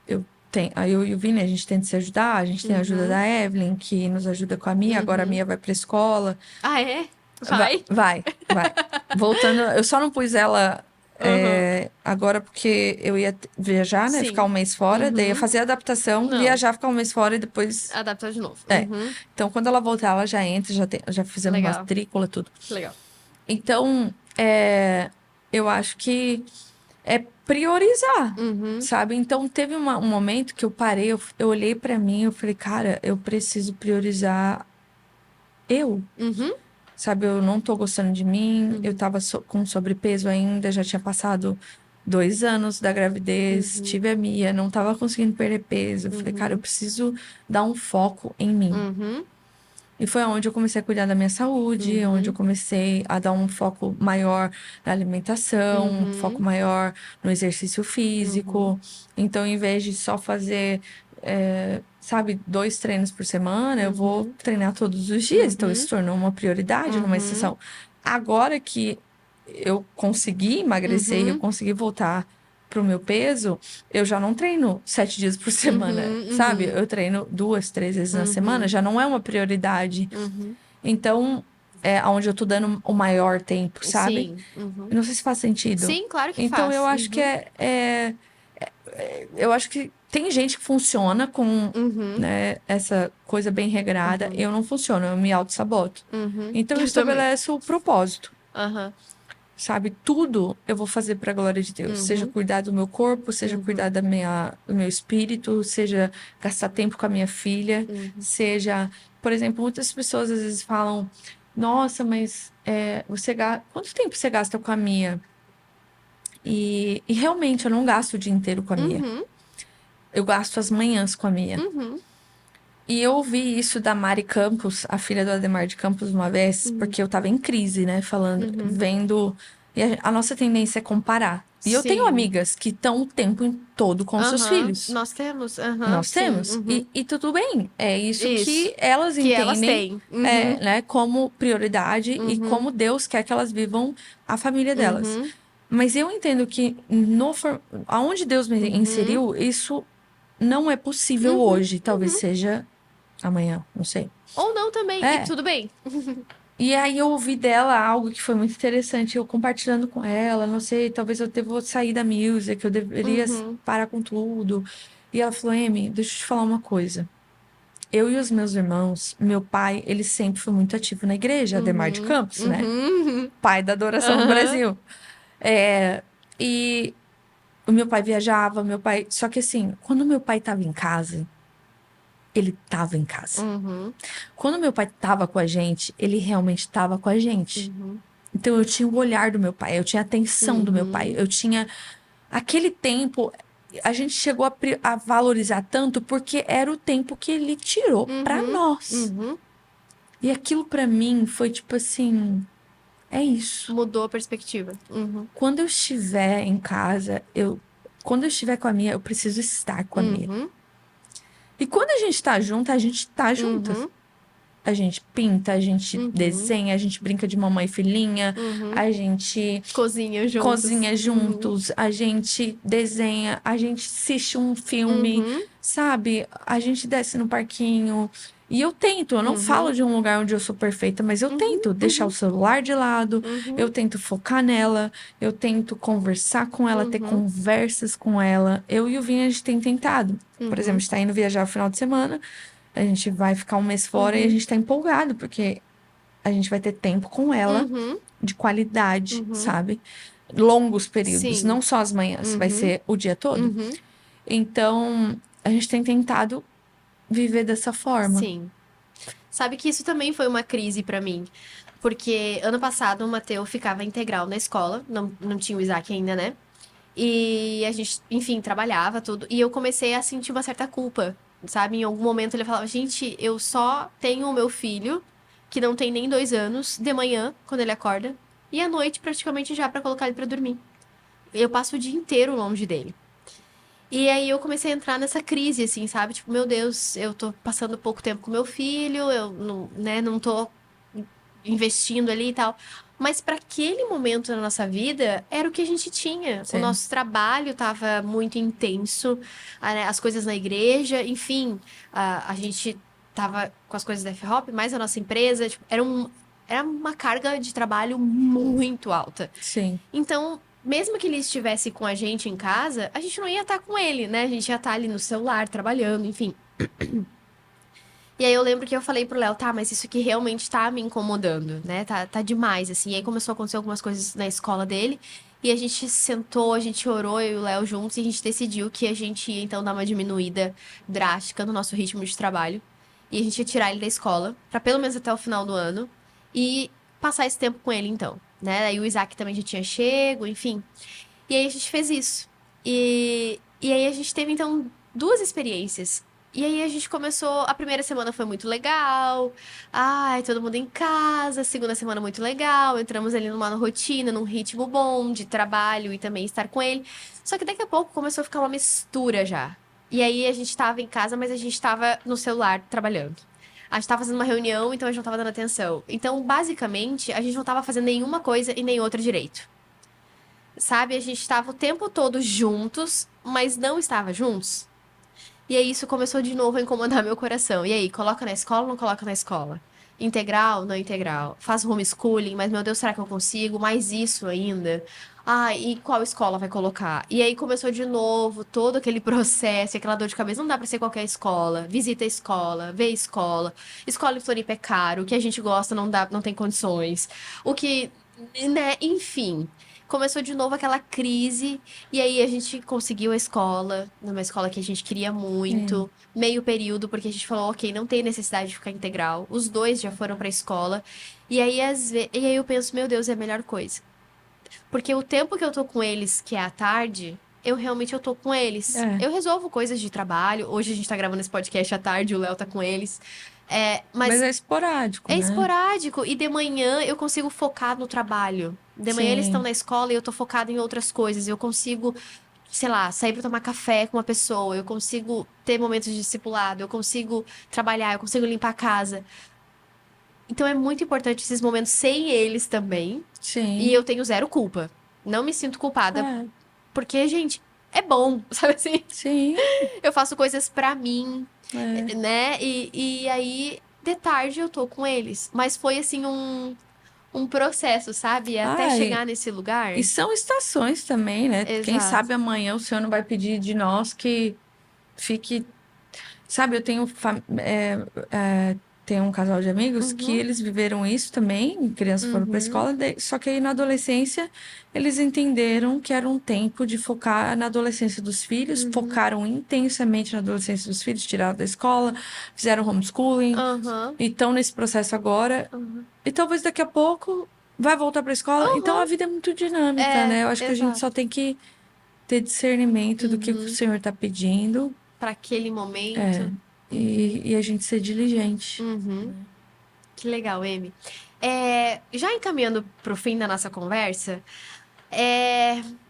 Eu tenho. Aí eu e o Vini, a gente tenta se ajudar. A gente tem a ajuda Uhum. da Evelyn, que nos ajuda com a Mia. Agora a Uhum. Mia vai pra escola. Ah, é? Vai, Vai? vai, vai. Voltando, eu só não pus ela Uhum. agora porque eu ia viajar, né? Ficar um Sim. mês fora, daí ia Uhum. fazer a adaptação, Não. viajar, ficar um mês fora e depois. Adaptar de novo. É. Uhum. Então, quando ela voltar, ela já entra, já fizemos Legal. matrícula, tudo. Legal. Então, eu acho que é priorizar, Uhum. sabe? Então, teve um momento que eu parei, eu olhei pra mim, eu falei, cara, eu preciso priorizar eu. Uhum. Sabe, eu não tô gostando de mim, eu Uhum. tava com sobrepeso ainda, já tinha passado 2 anos da gravidez, Uhum. tive a Mia, não tava conseguindo perder peso. Eu falei, cara, eu Uhum. preciso dar um foco em mim. Uhum. E foi onde eu comecei a cuidar da minha saúde, onde eu Uhum. comecei a dar um foco maior na alimentação, um foco Uhum. maior no exercício Uhum. físico. Então, em vez de só fazer, sabe, 2 treinos por semana, eu vou Uhum. treinar todos os dias. Então, isso Uhum. se tornou uma prioridade numa Uhum. estação. Agora que eu consegui emagrecer e eu Uhum. consegui voltar pro meu peso, eu já não treino 7 dias por semana, Uhum. sabe? Uhum. Eu treino 2, 3 vezes na semana, Uhum. já não é uma prioridade. Uhum. Então, é onde eu tô dando o maior tempo, sabe? Sim. Uhum. Eu não sei se faz sentido. Sim, claro que Então, eu faz. acho que Uhum. eu acho que tem gente que funciona com, Uhum. né, essa coisa bem regrada. Uhum. Eu não funciono, eu me auto-saboto. Uhum. Então, eu Eu também. estabeleço o propósito. Aham. Sabe, tudo eu vou fazer para a glória de Deus. Seja Uhum. cuidar do meu corpo, seja Uhum. cuidar do meu espírito, seja gastar tempo com a minha filha, Uhum. seja, por exemplo, muitas pessoas às vezes falam. nossa, mas quanto tempo você gasta com a Mia? E realmente eu não gasto o dia inteiro com a Mia. Uhum, Eu gasto as manhãs com a Mia. uhum, E eu ouvi isso da Mari Campos, a filha do Ademar de Campos, uma vez, uhum, porque eu tava em crise, né? Falando, uhum. vendo. E a nossa tendência é comparar. E eu tenho Sim. amigas que estão o tempo todo com seus Aham. filhos. Nós temos. Aham. Nós Sim. temos. Uhum. E tudo bem. É isso Isso. que elas Que elas entendem, têm. Uhum. né, como prioridade e Uhum. como Deus quer que elas vivam a família delas. Uhum. Mas eu entendo que aonde Deus me Uhum. inseriu, isso não é possível Uhum. hoje. Talvez Uhum. seja amanhã, não sei. Ou não também. E É. tudo bem. E aí eu ouvi dela algo que foi muito interessante, eu compartilhando com ela, não sei, talvez eu devo sair da music, eu deveria Uhum. parar com tudo. E ela falou, Amy, deixa eu te falar uma coisa. Eu e os meus irmãos, meu pai, ele sempre foi muito ativo na igreja, Ademar de Uhum. Campos, né? Uhum. Pai da adoração no Aham. Brasil. E o meu pai viajava, meu pai. Só que assim, quando meu pai tava em casa, ele tava em casa. Uhum. Quando meu pai tava com a gente, ele realmente tava com a gente. Uhum. Então eu tinha o olhar do meu pai, eu tinha a atenção do meu pai, Uhum. eu tinha aquele tempo. A gente chegou a valorizar tanto porque era o tempo que ele tirou pra Uhum. nós. Uhum. E aquilo pra mim foi tipo assim, é isso. Mudou a perspectiva. Uhum. Quando eu estiver em casa, quando eu estiver com a minha, eu preciso estar com a minha. Uhum. E quando a gente tá junto, a gente tá juntas. Uhum. A gente pinta, a gente Uhum. desenha, a gente brinca de mamãe e filhinha, Uhum. a gente Cozinha juntos. cozinha Uhum. juntos, a gente desenha, a gente assiste um filme, Uhum. sabe? A gente desce no parquinho. E eu não falo Uhum. de um lugar onde eu sou perfeita, mas eu Uhum. tento deixar o Uhum. celular de lado, eu Uhum. tento focar nela, eu tento conversar com ela, ter Uhum. conversas com ela. Eu e o Vinha, a gente tem tentado. Por exemplo, a Uhum. gente tá indo viajar no final de semana, a gente vai ficar um mês fora e a Uhum. gente tá empolgado, porque a gente vai ter tempo com ela Uhum. de qualidade, Uhum. sabe? Longos períodos, Sim. não só as manhãs, vai Uhum. ser o dia todo. Uhum. Então, a gente tem tentado viver dessa forma. Sim. Sabe que isso também foi uma crise pra mim. Porque ano passado o Mateu ficava integral na escola, não tinha o Isaac ainda, né? E a gente, enfim, trabalhava tudo. E eu comecei a sentir uma certa culpa, sabe? Em algum momento ele falava: gente, eu só tenho o meu filho, que não tem nem 2 anos, de manhã, quando ele acorda, e à noite, praticamente já pra colocar ele pra dormir. Eu passo o dia inteiro longe dele. E aí eu comecei a entrar nessa crise, assim, sabe? Tipo, meu Deus, eu tô passando pouco tempo com meu filho, eu não, né, não tô investindo ali e tal. Mas para aquele momento na nossa vida, era o que a gente tinha. O Sim. nosso trabalho estava muito intenso, né, as coisas na igreja, enfim, a gente tava com as coisas da F-Hop, mais a nossa empresa, tipo, era uma carga de trabalho muito alta. Sim. Então, mesmo que ele estivesse com a gente em casa, a gente não ia estar com ele, né? A gente ia estar ali no celular, trabalhando, enfim. E aí eu lembro que eu falei pro Léo, tá, mas isso aqui realmente tá me incomodando, né? Tá demais, assim. E aí começou a acontecer algumas coisas na escola dele. E a gente sentou, a gente orou, eu e o Léo juntos, e a gente decidiu que a gente ia então dar uma diminuída drástica no nosso ritmo de trabalho. E a gente ia tirar ele da escola, pra pelo menos até o final do ano. E passar esse tempo com ele, então. Né? Aí o Isaac também já tinha chego, enfim. E aí a gente fez isso. E aí a gente teve, então, duas experiências. E aí a gente começou. A primeira semana foi muito legal. Ai, todo mundo em casa. A segunda semana muito legal. Entramos ali numa rotina, num ritmo bom de trabalho e também estar com ele. Só que daqui a pouco começou a ficar uma mistura já. E aí a gente tava em casa, mas a gente tava no celular trabalhando. A gente tava fazendo uma reunião, então a gente não tava dando atenção. Então, basicamente, a gente não tava fazendo nenhuma coisa e nem outra direito. Sabe, a gente estava o tempo todo juntos, mas não estava juntos. E aí isso começou de novo a incomodar meu coração. E aí, coloca na escola ou não coloca na escola? Integral, não integral. Faz homeschooling, mas meu Deus, será que eu consigo? Mais isso ainda. Ah, e qual escola vai colocar? E aí começou de novo todo aquele processo, aquela dor de cabeça. Não dá pra ser qualquer escola. Visita a escola, vê a escola. Escola em Floripa é caro, o que a gente gosta não dá, não tem condições. O que, né, enfim. começou de novo aquela crise. E aí a gente conseguiu a escola, numa escola que a gente queria muito, meio período, porque a gente falou, ok, não tem necessidade de ficar integral. Os dois já foram pra escola. E aí, e aí eu penso, meu Deus, é a melhor coisa. Porque o tempo que eu tô com eles, que é à tarde, eu tô com eles. É. Eu resolvo coisas de trabalho. Hoje a gente tá gravando esse podcast à tarde, o Léo tá com eles. É, Mas mas é esporádico, é né? esporádico. E de manhã eu consigo focar no trabalho. De manhã eles estão Sim. na escola e eu tô focada em outras coisas. Eu consigo, sei lá, sair pra tomar café com uma pessoa. Eu consigo ter momentos de discipulado. Eu consigo trabalhar. Eu consigo limpar a casa. Então é muito importante esses momentos sem eles também. E Sim. eu tenho zero culpa. Não me sinto culpada, É. porque, gente, é bom, sabe assim? Sim. Eu faço coisas pra mim, É. né? E aí, de tarde eu tô com eles. Mas foi, assim, um processo, sabe? Até Ai, chegar nesse lugar. e são estações também, né? Quem Exato. sabe amanhã o Senhor não vai pedir de nós que fique. Sabe, eu tenho, tem um casal de amigos que Uhum, eles viveram isso também, crianças foram para a uhum, escola, só que aí na adolescência eles entenderam que era um tempo de focar na adolescência dos filhos, uhum, focaram intensamente na adolescência dos filhos, tiraram da escola, fizeram homeschooling, aham, e estão nesse processo agora, aham, e talvez daqui a pouco vai voltar para a escola. Então a aham. vida é muito dinâmica, É, né? Eu acho que a gente só exato. tem que ter discernimento do que o Uhum. Senhor está pedindo, Pra aquele momento. Uhum, e a gente ser diligente. uhum. Que legal, Amy. Já encaminhando pro fim da nossa conversa,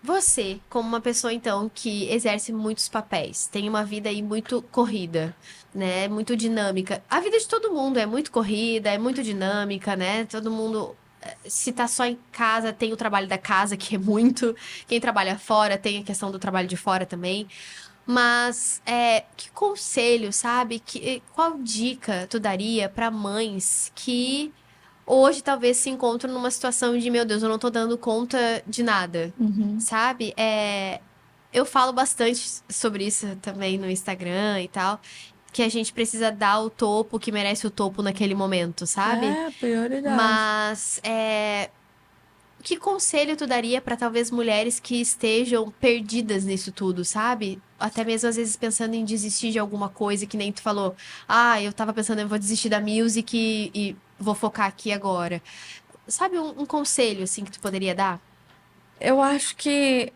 você, como uma pessoa, então, que exerce muitos papéis, tem uma vida aí muito corrida, né? Muito dinâmica. A vida de todo mundo é muito corrida, é muito dinâmica, né? Todo mundo, se tá só em casa, tem o trabalho da casa, que é muito. Quem trabalha fora tem a questão do trabalho de fora também. Mas que conselho, sabe? Qual dica tu daria para mães que hoje talvez se encontram numa situação de, meu Deus, eu não tô dando conta de nada, Uhum. sabe? Eu falo bastante sobre isso também no Instagram e tal, que a gente precisa dar o topo que merece o topo naquele momento, sabe? É, prioridade. Mas que conselho tu daria pra talvez mulheres que estejam perdidas nisso tudo, sabe? Até mesmo às vezes pensando em desistir de alguma coisa, que nem tu falou. Ah, eu tava pensando, eu vou desistir da music e vou focar aqui agora. Sabe um conselho, assim, que tu poderia dar? Eu acho que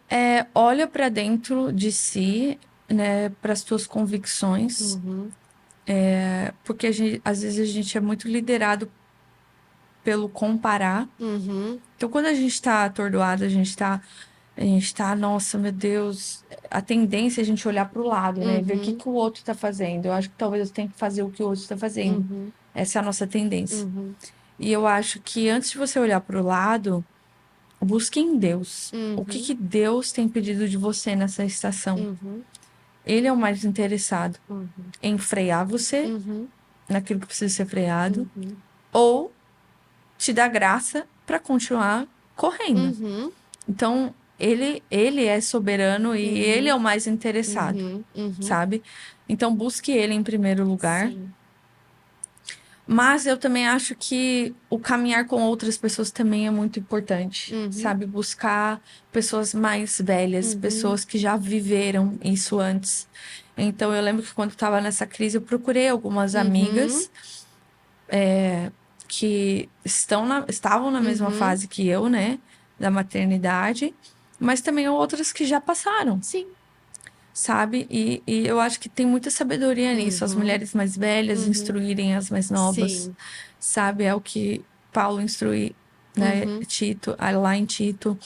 olha para dentro de si, né, para as tuas convicções, Uhum, porque às vezes a gente é muito liderado pelo comparar. uhum, Então, quando a gente está atordoado, a gente tá, nossa, meu Deus, a tendência é a gente olhar para o lado, né, e ver o que uhum, que o outro está fazendo. Eu acho que talvez eu tenha que fazer o que o outro está fazendo. uhum, Essa é a nossa tendência. uhum, E eu acho que antes de você olhar para o lado, busque em Deus. O que uhum, que Deus tem pedido de você nessa estação? uhum, Ele é o mais interessado uhum, em frear você uhum, naquilo que precisa ser freado uhum, ou te dar graça para continuar correndo. uhum, Então, ele é soberano e ele é uhum, o mais interessado, uhum, uhum. sabe? Então, busque ele em primeiro lugar. Sim. Mas eu também acho que o caminhar com outras pessoas também é muito importante, Uhum, sabe? Buscar pessoas mais velhas, uhum, pessoas que já viveram isso antes. Então, eu lembro que quando estava nessa crise, eu procurei algumas uhum, amigas que estavam na mesma uhum. fase que eu, né? Da maternidade, mas também outras que já passaram, Sim. sabe? E eu acho que tem muita sabedoria nisso, as Uhum, mulheres mais velhas uhum. instruírem as mais novas, Sim. sabe? É o que Paulo instrui, né? Uhum, Tito, lá em Tito,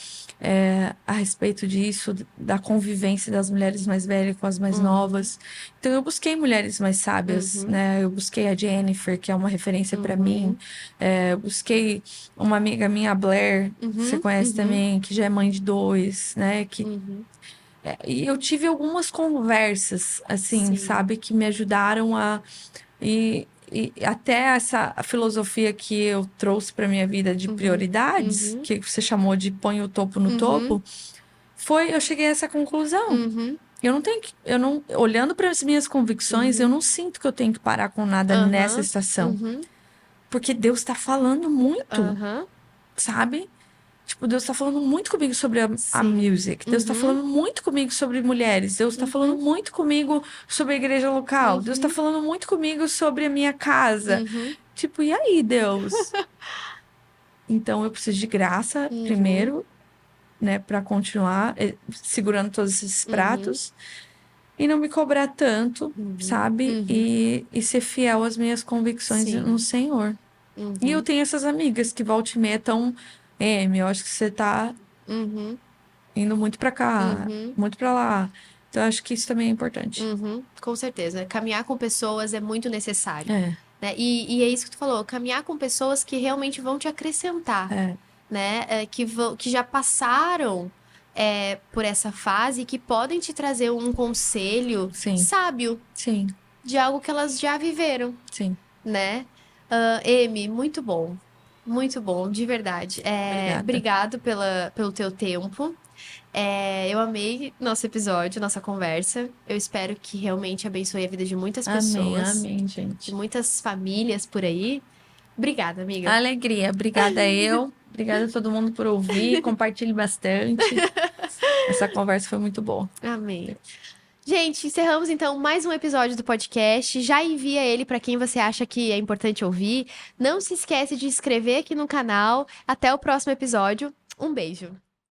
a respeito disso, da convivência das mulheres mais velhas com as mais uhum, novas. Então, eu busquei mulheres mais sábias, uhum, né? Eu busquei a Jennifer, que é uma referência para mim. uhum, Eu busquei uma amiga minha, a Blair, que você uhum, conhece uhum, também, que já é mãe de dois, né? uhum. E eu tive algumas conversas, assim, Sim. sabe, que me ajudaram e até essa filosofia que eu trouxe para minha vida de Uhum, prioridades, uhum, que você chamou de põe o topo no uhum, topo, eu cheguei a essa conclusão. uhum, Eu não tenho que, eu não, olhando para as minhas convicções, eu uhum, não sinto que eu tenho que parar com nada nessa aham, estação, uhum, porque Deus está falando muito, aham, sabe? Tipo, Deus tá falando muito comigo sobre a Sim. music. Deus tá falando muito comigo sobre mulheres. Deus tá falando muito comigo sobre a igreja local. Deus tá falando muito comigo sobre a minha casa. Tipo, e aí, Deus? Então, eu preciso de graça, primeiro, né, pra continuar segurando todos esses pratos. E não me cobrar tanto, sabe? E ser fiel às minhas convicções Sim. no Senhor. E eu tenho essas amigas que volta e meia tão... eu acho que você tá indo muito pra cá, muito pra lá. Então, eu acho que isso também é importante. Com certeza. Caminhar com pessoas é muito necessário. É, Né? E é isso que tu falou, caminhar com pessoas que realmente vão te acrescentar, é, né? Que já passaram por essa fase e que podem te trazer um conselho sim, sábio sim, de algo que elas já viveram, sim. né? Amy, muito bom, de verdade. Obrigada. Obrigado pelo teu tempo. Eu amei nosso episódio, nossa conversa. Eu espero que realmente abençoe a vida de muitas Amém, pessoas, amém, de gente. muitas famílias por aí. Obrigada, amiga. Alegria. Obrigada eu. Obrigada a todo mundo por ouvir. Compartilhe bastante. Essa conversa foi muito boa. Amém. Gente, encerramos então mais um episódio do podcast. Já envia ele para quem você acha que é importante ouvir. Não se esquece de inscrever aqui no canal. Até o próximo episódio. Um beijo.